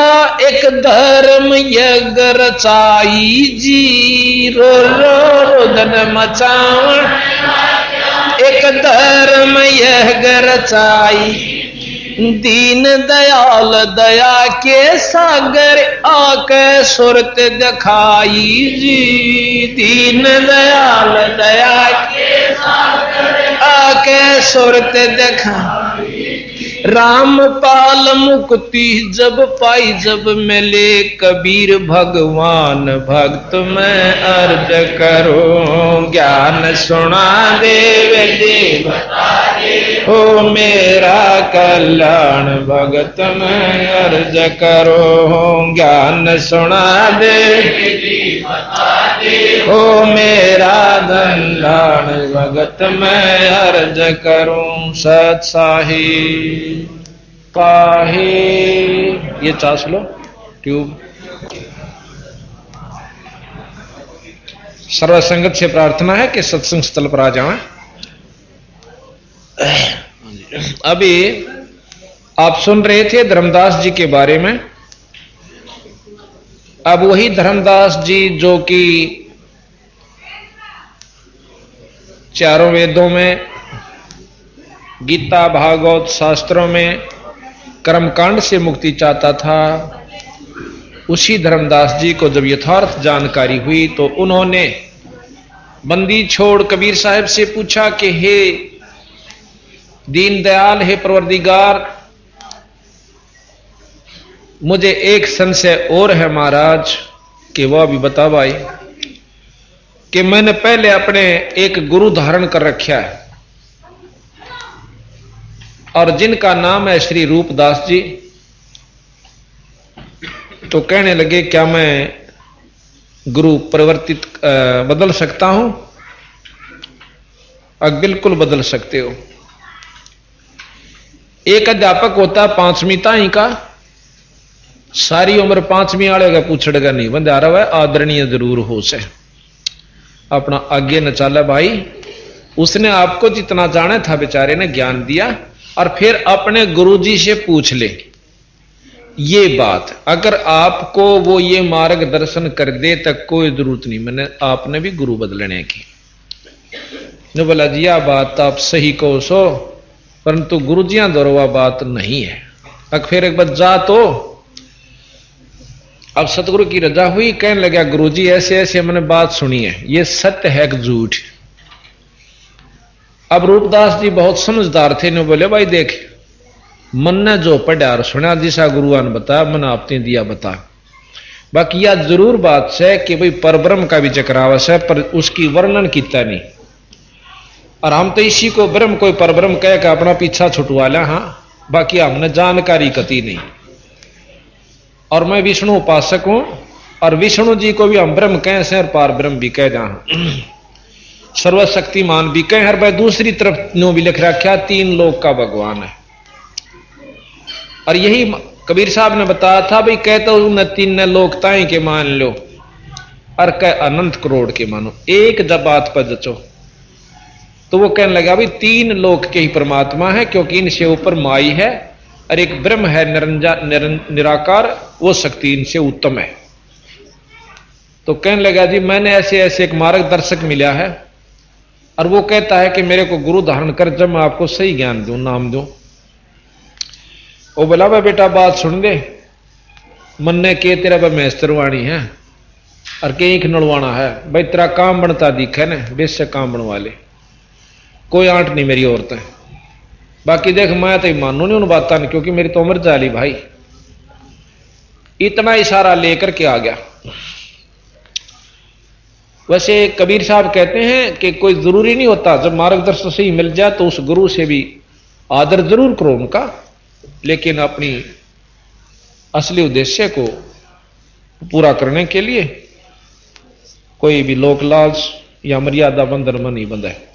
एक धर्म यज्ञ रचाई जी। रो रो रोदन मचावण एक धर्म यज्ञ रचाई। दीन दयाल दया के सागर आके सुरत दिखाई जी। दीन दयाल दया के सागर आके सुरत दिखाई। रामपाल मुक्ति जब पाई जब मिले कबीर भगवान भक्त मैं अर्ज करो। ज्ञान सुना देव देव बता दे हो मेरा कल्याण भगत में अर्ज करो, ज्ञान सुना दे हो मेरा कल्याण भगत में अर्ज करूं, सत साही पाही। ये चास लो ट्यूब। सर्व संगत से प्रार्थना है कि सत्संग स्थल पर आ जाएं। अभी आप सुन रहे थे धर्मदास जी के बारे में। अब वही धर्मदास जी जो कि चारों वेदों में, गीता, भागवत शास्त्रों में कर्मकांड से मुक्ति चाहता था, उसी धर्मदास जी को जब यथार्थ जानकारी हुई तो उन्होंने बंदी छोड़ कबीर साहब से पूछा कि हे दीनदयाल, हे परवरदिगार, मुझे एक संशय और है महाराज, कि वह भी बता भाई, कि मैंने पहले अपने एक गुरु धारण कर रखा है और जिनका नाम है श्री रूपदास जी। तो कहने लगे क्या मैं गुरु परिवर्तित बदल सकता हूं? बिल्कुल बदल सकते हो। एक अध्यापक होता 5वीं ताई का, सारी उम्र 5वीं वाले का पूछड़ेगा नहीं, बंदा रहा है आदरणीय जरूर हो से अपना आगे न चला भाई। उसने आपको जितना जाना था बेचारे ने ज्ञान दिया, और फिर अपने गुरुजी से पूछ ले ये बात। अगर आपको वो ये मार्गदर्शन कर दे तक कोई जरूरत नहीं, मैंने आपने भी गुरु बदलने की। ने बोला जी यह बात आप सही कहो सो, परंतु गुरुजियां द्वारा बात नहीं है। अब फिर एक बार जा तो अब सतगुरु की रजा हुई, कहने लगा गुरुजी ऐसे ऐसे मैंने बात सुनी है, ये सत्य है कि झूठ? अब रूपदास जी बहुत समझदार थे, ने बोले भाई देख, मन ने जो पढ़ा और सुना दिशा गुरुआन बता, मन आपने दिया बता। बाकी यह जरूर बात है कि भाई परब्रह्म का भी चक्रावश है, पर उसकी वर्णन कितना नहीं। और हम तो इसी को ब्रह्म कोई परब्रह्म कह के अपना पीछा छुटवा लिया। हाँ, बाकी हमने जानकारी कती नहीं। और मैं विष्णु उपासक हूं, और विष्णु जी को भी हम ब्रह्म कह से और पार ब्रह्म भी कह जहां सर्वशक्तिमान भी कह। हर भाई दूसरी तरफ नो भी लिख रखा 3 लोक का भगवान है। और यही कबीर साहब ने बताया था भाई, कहते हो न 3 लोकताएं के मान लो, और कह अनंत करोड़ के मानो, एक जब बात पर जचो। तो वो कहने लगा भाई 3 लोक के ही परमात्मा है, क्योंकि इनसे ऊपर माई है और एक ब्रह्म है निराकार, वो शक्ति इनसे उत्तम है। तो कहने लगा जी मैंने ऐसे ऐसे एक मार्गदर्शक मिला है, और वो कहता है कि मेरे को गुरु धारण कर, जब मैं आपको सही ज्ञान दूं, नाम दूं। वो बोला भाई बेटा बात सुन दे, मन ने के तेरा भाई मैस्तरवाणी है और के एक नड़वाना है, भाई तेरा काम बनता दिखे ना, बेशक काम बनवा ले, कोई आंट नहीं मेरी औरतें। बाकी देख मैं तो मानू नहीं उन बातों ने, क्योंकि मेरी तो उम्र जाली भाई। इतना इशारा लेकर के आ गया। वैसे कबीर साहब कहते हैं कि कोई जरूरी नहीं होता, जब मार्गदर्शन सही मिल जाए तो उस गुरु से भी आदर जरूर करो उनका, लेकिन अपनी असली उद्देश्य को पूरा करने के लिए कोई भी लोक लाज या मर्यादा बंधन में नहीं बंधा है।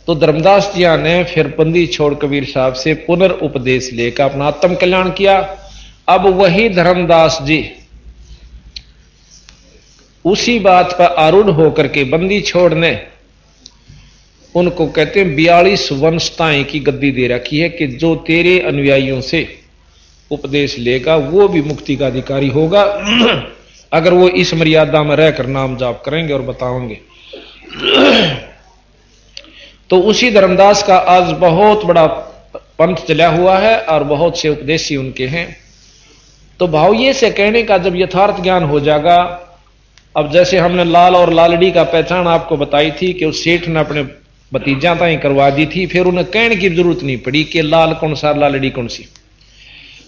तो धर्मदास जी ने फिर बंदी छोड़ कबीर साहब से पुनर्उपदेश लेकर अपना आत्म कल्याण किया। अब वही धर्मदास जी उसी बात पर आरूढ़ होकर के बंदी छोड़ने उनको कहते हैं 42 वंशताएं की गद्दी दे रखी है कि जो तेरे अनुयायियों से उपदेश लेगा वो भी मुक्ति का अधिकारी होगा, अगर वो इस मर्यादा में रहकर नाम जाप करेंगे और बताओगे। तो उसी धर्मदास का आज बहुत बड़ा पंथ चला हुआ है और बहुत से उपदेशी उनके हैं। तो भाव ये से कहने का जब यथार्थ ज्ञान हो जाएगा, अब जैसे हमने लाल और लालड़ी का पहचान आपको बताई थी कि उस सेठ ने अपने भतीजा ताई करवा दी थी, फिर उन्हें कहने की जरूरत नहीं पड़ी कि लाल कौन सा लालड़ी कौन सी।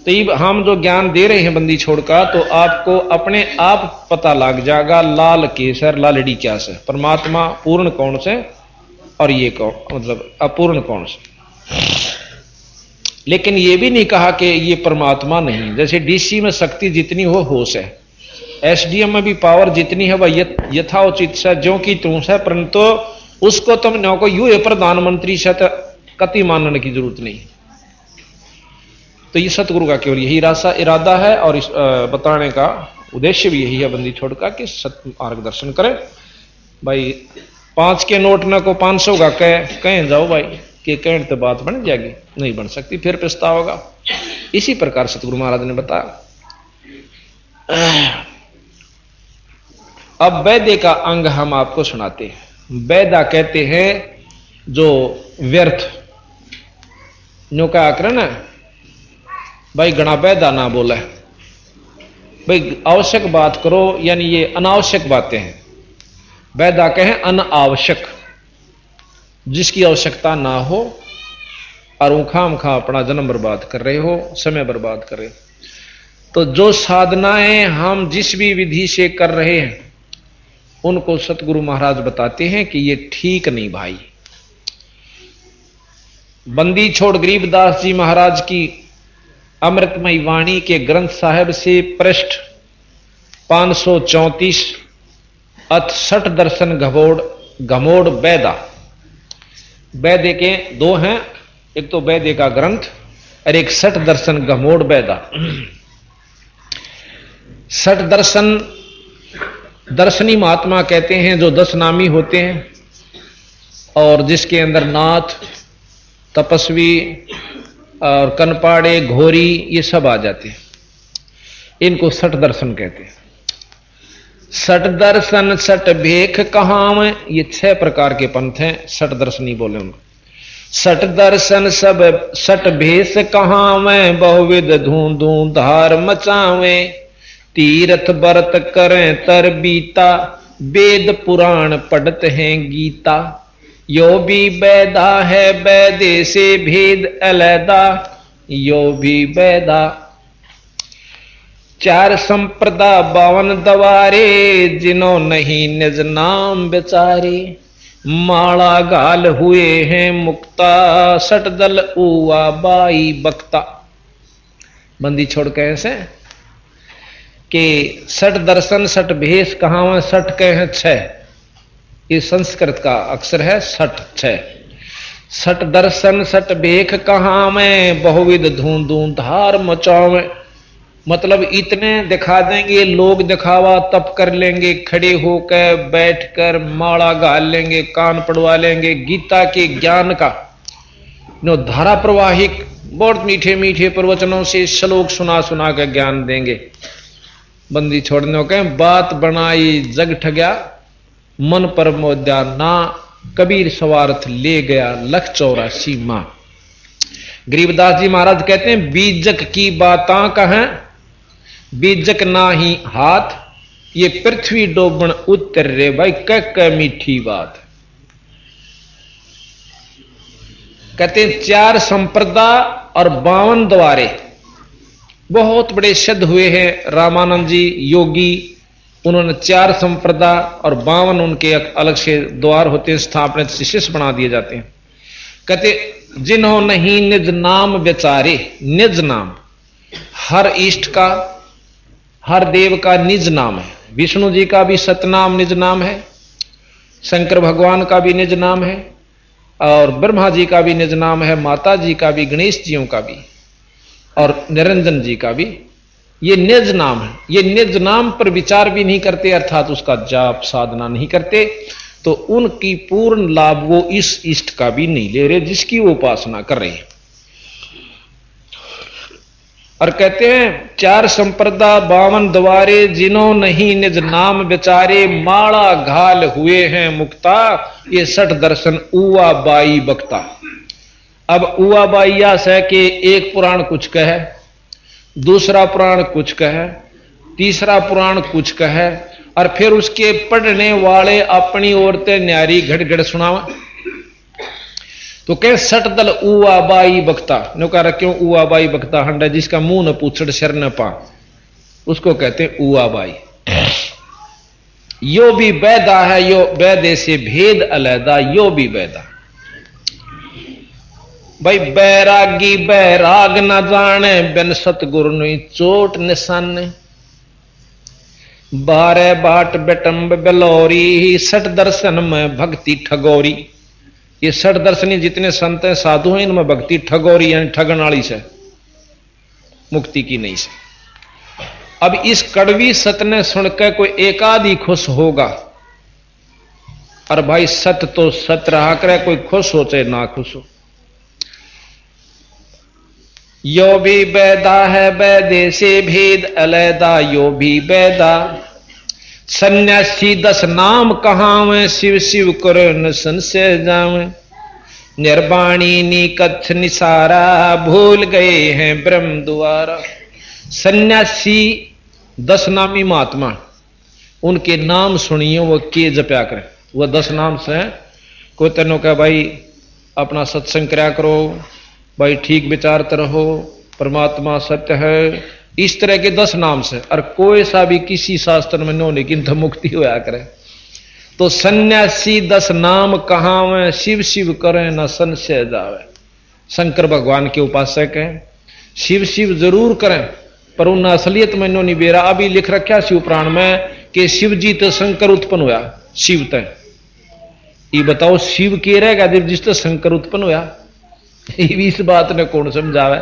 तो ये हम जो ज्ञान दे रहे हैं बंदी छोड़ का, तो आपको अपने आप पता लग जाएगा लाल केसर लालड़ी क्या से, परमात्मा पूर्ण कौन से और ये कौन, मतलब अपूर्ण कौन सा। लेकिन ये भी नहीं कहा कि ये परमात्मा नहीं। जैसे डीसी में शक्ति जितनी हो होश है, एसडीएम में भी पावर जितनी है वह यथाउचित से ज्यों की त्यों से, परंतु उसको तुम नो को यू है प्रधानमंत्री से तो कति मानने की जरूरत नहीं। तो ये सतगुरु का केवल यही इरादा है और इस बताने का उद्देश्य भी यही है बंदी छोड़ का कि सत्य मार्गदर्शन करें। भाई 5 के नोट न को 500 का कहें जाओ भाई कि कहने तो बात बन जाएगी, नहीं बन सकती, फिर पछतावा होगा। इसी प्रकार सतगुरु महाराज ने बताया। अब वैद्य का अंग हम आपको सुनाते हैं। वैदा कहते हैं जो व्यर्थ नो का आकरण है भाई, गणा वैदा ना बोले भाई, आवश्यक बात करो, यानी ये अनावश्यक बातें हैं। वैदा कहें अनावश्यक, जिसकी आवश्यकता ना हो और उखाम खा अपना जन्म बर्बाद कर रहे हो, समय बर्बाद कर रहे हो। तो जो साधनाएं हम जिस भी विधि से कर रहे हैं उनको सतगुरु महाराज बताते हैं कि ये ठीक नहीं भाई। बंदी छोड़ गरीबदास जी महाराज की अमृतमयी वाणी के ग्रंथ साहिब से पृष्ठ 534 अथ 60 दर्शन घमोड़ वैदा। वैद्य के 2 हैं, एक तो वैद्य का ग्रंथ और एक 60 दर्शन घमोड़ वैदा। 60 दर्शन दर्शनी महात्मा कहते हैं जो 10 नामी होते हैं और जिसके अंदर नाथ, तपस्वी और कनपाड़े, घोरी ये सब आ जाते हैं। इनको 60 दर्शन कहते हैं। 60 दर्शन 60 भेख कहां, ये 6 प्रकार के पंथ हैं। 60 दर्शनी बोले उनको। 60 दर्शन सब 60 भेष कहां में, बहुविध धूं धूं धार मचावे, तीर्थ व्रत करें तर बीता, वेद पुराण पढ़त हैं गीता, यो भी वैदा है वैदे से भेद अलैदा, यो भी वैदा। 4 संप्रदा 52 दवारे, जिन्हों नहीं निज नाम बेचारे, माला गाल हुए हैं मुक्ता, 60 दल उआ बाई बक्ता। बंदी छोड़ के ऐसे कि 60 दर्शन 60 भेष कहां, 60 के हैं 6, ये संस्कृत का अक्षर है 60। 60 दर्शन 60 भेख कहां में, बहुविध धूं धूं धार मचावे, मतलब इतने दिखा देंगे लोग, दिखावा तब कर लेंगे, खड़े होकर बैठकर माला गाल लेंगे, कान पड़वा लेंगे, गीता के ज्ञान का नो धारा प्रवाहिक बहुत मीठे मीठे प्रवचनों से श्लोक सुना सुना कर ज्ञान देंगे। बंदी छोड़ने के बात बनाई जग ठग्या, मन पर मोद्या ना, कबीर स्वार्थ ले गया 184 मां। गरीबदास जी महाराज कहते हैं बीजक की बातां कहें, बीजक ना ही हाथ, ये पृथ्वी डोबन उतर रे भाई, कह मीठी बात। कहते हैं 4 संप्रदा और 52 द्वारे, बहुत बड़े सिद्ध हुए हैं रामानंद जी योगी, उन्होंने 4 संप्रदा और 52 उनके अलग से द्वार होते हैं, स्थापना शिष्य बना दिए जाते हैं। कहते जिन्हों नहीं निज नाम बेचारे, निज नाम हर इष्ट का, हर देव का निज नाम है। विष्णु जी का भी सतनाम निज नाम है, शंकर भगवान का भी निज नाम है, और ब्रह्मा जी का भी निज नाम है, माता जी का भी, गणेश जियों का भी और निरंजन जी का भी ये निज नाम है। ये निज नाम पर विचार भी नहीं करते, अर्थात उसका जाप साधना नहीं करते, तो उनकी पूर्ण लाभ वो इस इष्ट का भी नहीं ले रहे जिसकी वो उपासना कर रहे हैं। और कहते हैं 4 संप्रदा 52 द्वारे, जिन्हों नहीं निज नाम बेचारे, माला घाल हुए हैं मुक्ता, ये 60 दर्शन उआ बाई बक्ता। अब उआ बाइया से कि एक पुराण कुछ कहे, दूसरा पुराण कुछ कहे, तीसरा पुराण कुछ कहे, और फिर उसके पढ़ने वाले अपनी औरतें न्यारी घड़ सुनावा। तो कह 60 दल उआ बाई बक्ता, नो कह क्यों उआ बाई बक्ता हंडा, जिसका मुंह न पूछड़ सिर न पा, उसको कहते हैं उआ बाई। यो भी वैदा है, यो वैदे से भेद अलैदा, यो भी वैदा। भाई बैरागी बैराग न जाने, बिन सतगुरु नी चोट निशाने। बारह बाट बेटम्ब बेलौरी, सठ दर्शन में भक्ति ठगोरी। ये सठ दर्शनी जितने संत हैं साधु हैं, इनमें भक्ति ठगोरी यानी ठगन वाली से, मुक्ति की नहीं से। अब इस कड़वी सत ने सुनकर कोई एक आदि खुश होगा, और भाई सत तो सत रहा करे, कोई खुश हो चाहे ना खुश हो। यो भी बैदा है बैदे से भेद अलैदा, यो भी बैदा। सन्यासी 10 नाम कहावे, शिव शिव करो न संशय जावे। निर्वाणी नी कच्छ निसारा, भूल गए हैं ब्रह्म द्वारा। सन्यासी 10 नामी महात्मा, उनके नाम सुनिए, वो के जप्या करें। वह 10 नाम से कोई तेनों का भाई अपना सत्संग कराया करो, भाई ठीक विचारते रहो, परमात्मा सत्य है, इस तरह के 10 नाम से। और कोई सा भी किसी शास्त्र में नो लेकिन तो मुक्ति होया करे। तो सन्यासी 10 नाम कहावे, शिव शिव करें न संशय जावे। शंकर भगवान के उपासक हैं, शिव शिव जरूर करें, पर उन असलियत में नो नहीं बेरा। अभी लिख रखा शिव पुराण में कि शिव जी तो शंकर उत्पन्न हुआ, शिव तय। ये बताओ शिव के रहेगा जब जिस तो शंकर उत्पन्न हुआ? इस बात ने कौन समझावे?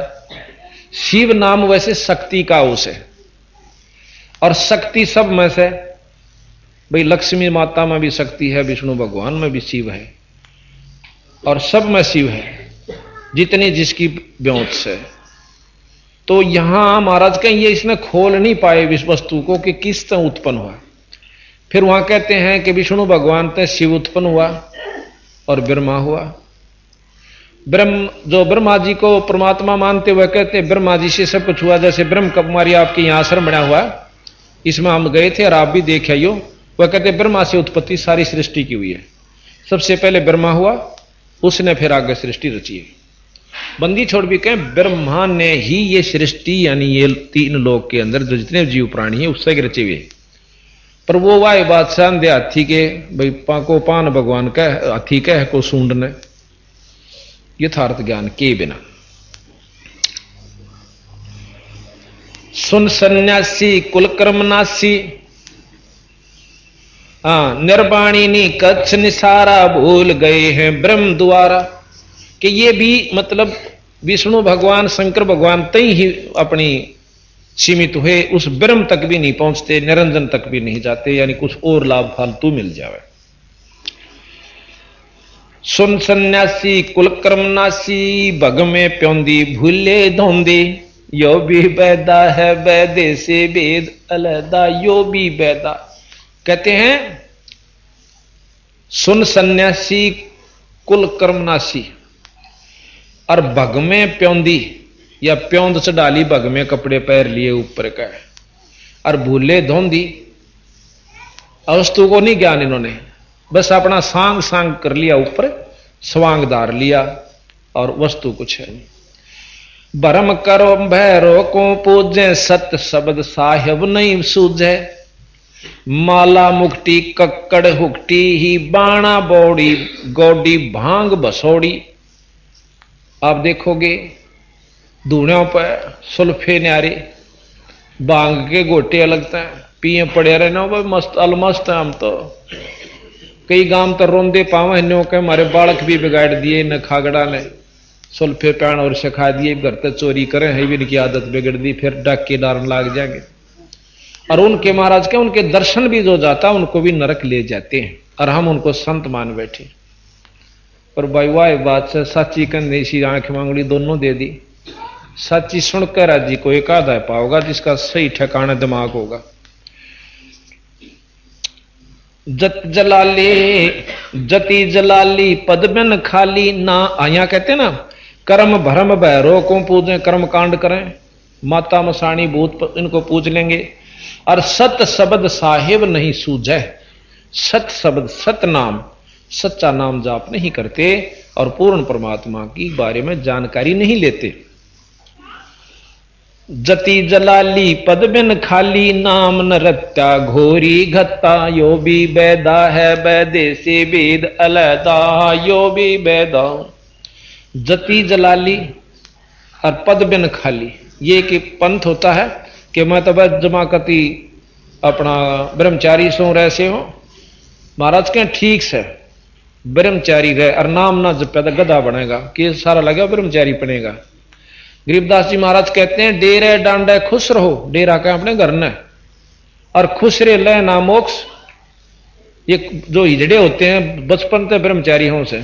शिव नाम वैसे शक्ति का उस है, और शक्ति सब में से भाई लक्ष्मी माता में भी शक्ति है, विष्णु भगवान में भी शिव है, और सब में शिव है जितनी जिसकी ब्योत से। तो यहां महाराज कहें ये इसने खोल नहीं पाए इस वस्तु को कि किस तरह उत्पन्न हुआ। फिर वहां कहते हैं कि विष्णु भगवान से शिव उत्पन्न हुआ और ब्रह्मा हुआ। ब्रह्म जो ब्रह्मा जी को परमात्मा मानते हुए कहते हैं ब्रह्मा जी से सब कुछ हुआ। जैसे ब्रह्म कुमारी आपके यहां आश्रम बना हुआ, इसमें हम गए थे और आप भी देख आइयो। वह कहते ब्रह्मा से उत्पत्ति सारी सृष्टि की हुई है। सबसे पहले ब्रह्मा हुआ, उसने फिर आगे सृष्टि रची है। बंदी छोड़ भी कहें ब्रह्मा ने ही ये सृष्टि यानी ये 3 लोक के अंदर जो जितने जीव प्राणी है उससे रचे हुए। पर वो वाय बादशाह दे हाथी के भाई पाको पान भगवान का हाथी कह को सूंडने यथार्थ ज्ञान के बिना। सुन सन्यासी कुल कर्मनासी, निर्वाणी नी कच्छ निसारा, भूल गए हैं ब्रह्म द्वारा। कि ये भी मतलब विष्णु भगवान शंकर भगवान तई ही अपनी सीमित हुए, उस ब्रह्म तक भी नहीं पहुंचते, निरंजन तक भी नहीं जाते, यानी कुछ और लाभ फालतू मिल जावे। सुन सन्यासी कुल कर्मनासी, भग में प्योंदी भूले धोंदी। यो भी बैदा है बैदे से वेद अलैदा, यो भी बैदा। कहते हैं सुन सन्यासी कुल कर्मनासी, और भग में प्योंदी या प्योंद चढ़ाली, भग में कपड़े पैर लिए ऊपर का, और भूले धोंदी। वस्तु को नहीं ज्ञान इन्होंने, बस अपना सांग सांग कर लिया, ऊपर स्वांगदार लिया और वस्तु कुछ है नहीं। भरम करो भैरो को पूजे, सत्य शब्द साहिब नहीं सूझे। माला मुक्ति कक्कड़ हुक्टी ही, बाणा बौड़ी गौडी भांग बसोड़ी। आप देखोगे धूणों पर सुल्फे न्यारे, भांग के गोटे लगते हैं, पिए पड़े रहे ना, मस्त अलमस्त है हम तो। कई गांव तो रोंदे पावे न्यो के हमारे बालक भी बिगाड़ दिए न खागड़ा ने, सुल्फे पैण और सिखा दिए, घर तक चोरी करें है भी इनकी आदत बिगड़ दी, फिर डाके डारन लाग जाएंगे। और उनके महाराज के उनके दर्शन भी जो जाता उनको भी नरक ले जाते हैं, और हम उनको संत मान बैठे। पर भाई वाह बात से साची कंधे सी आंख मांगड़ी दोनों दे दी। साची सुनकर राजी को एक आधा पाओगा जिसका सही ठिकाना दिमाग होगा। जत जलाली जति जलाली पद बिन खाली ना, आया कहते ना कर्म भरम भैरो को पूजें, कर्म कांड करें, माता मसाणी भूत इनको पूज लेंगे। और सत शब्द साहिब नहीं सूझे, सत शब्द सत नाम सच्चा नाम जाप नहीं करते और पूर्ण परमात्मा की बारे में जानकारी नहीं लेते। जति जलाली पद बिन खाली, नाम नरत्या घोरी घत्ता। यो भी बैदा है बैदे से वेद अलैदा, यो भी बैदा। जति जलाली और पद बिन खाली। ये कि पंथ होता है कि मैं तो बस जमाकती अपना ब्रह्मचारी सो रह से हो। महाराज के ठीक से ब्रह्मचारी रहे और नाम ना जपे तो गधा बनेगा, कि सारा लगे ब्रह्मचारी बनेगा। गरीबदास जी महाराज कहते हैं डेरे डांडे खुश रहो, डेरा का अपने घर ने, और खुश रे ले ना मोक्ष। ये जो हिजड़े होते हैं बचपन से ब्रह्मचारी हों से,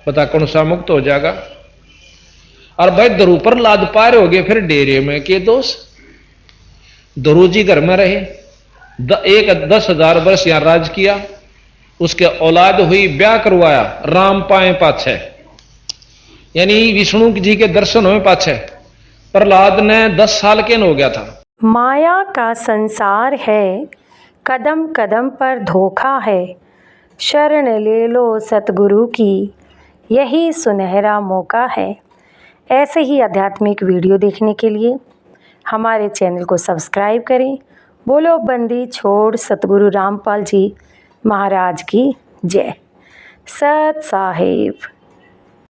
पता कौन सा मुक्त हो जाएगा। और भाई दरू पर लाद पार हो गए, फिर डेरे में के दोष। दरू जी घर में रहे, 10,000 वर्ष यहां राज किया, उसके औलाद हुई, ब्याह करवाया, राम पाए पाछे, यानी विष्णु जी के दर्शन हुए पाछे। प्रहलाद ने 10 साल के न हो गया था। माया का संसार है, कदम कदम पर धोखा है, शरण ले लो सतगुरु की, यही सुनहरा मौका है। ऐसे ही आध्यात्मिक वीडियो देखने के लिए हमारे चैनल को सब्सक्राइब करें। बोलो बंदी छोड़ सतगुरु रामपाल जी महाराज की जय। सत साहिब।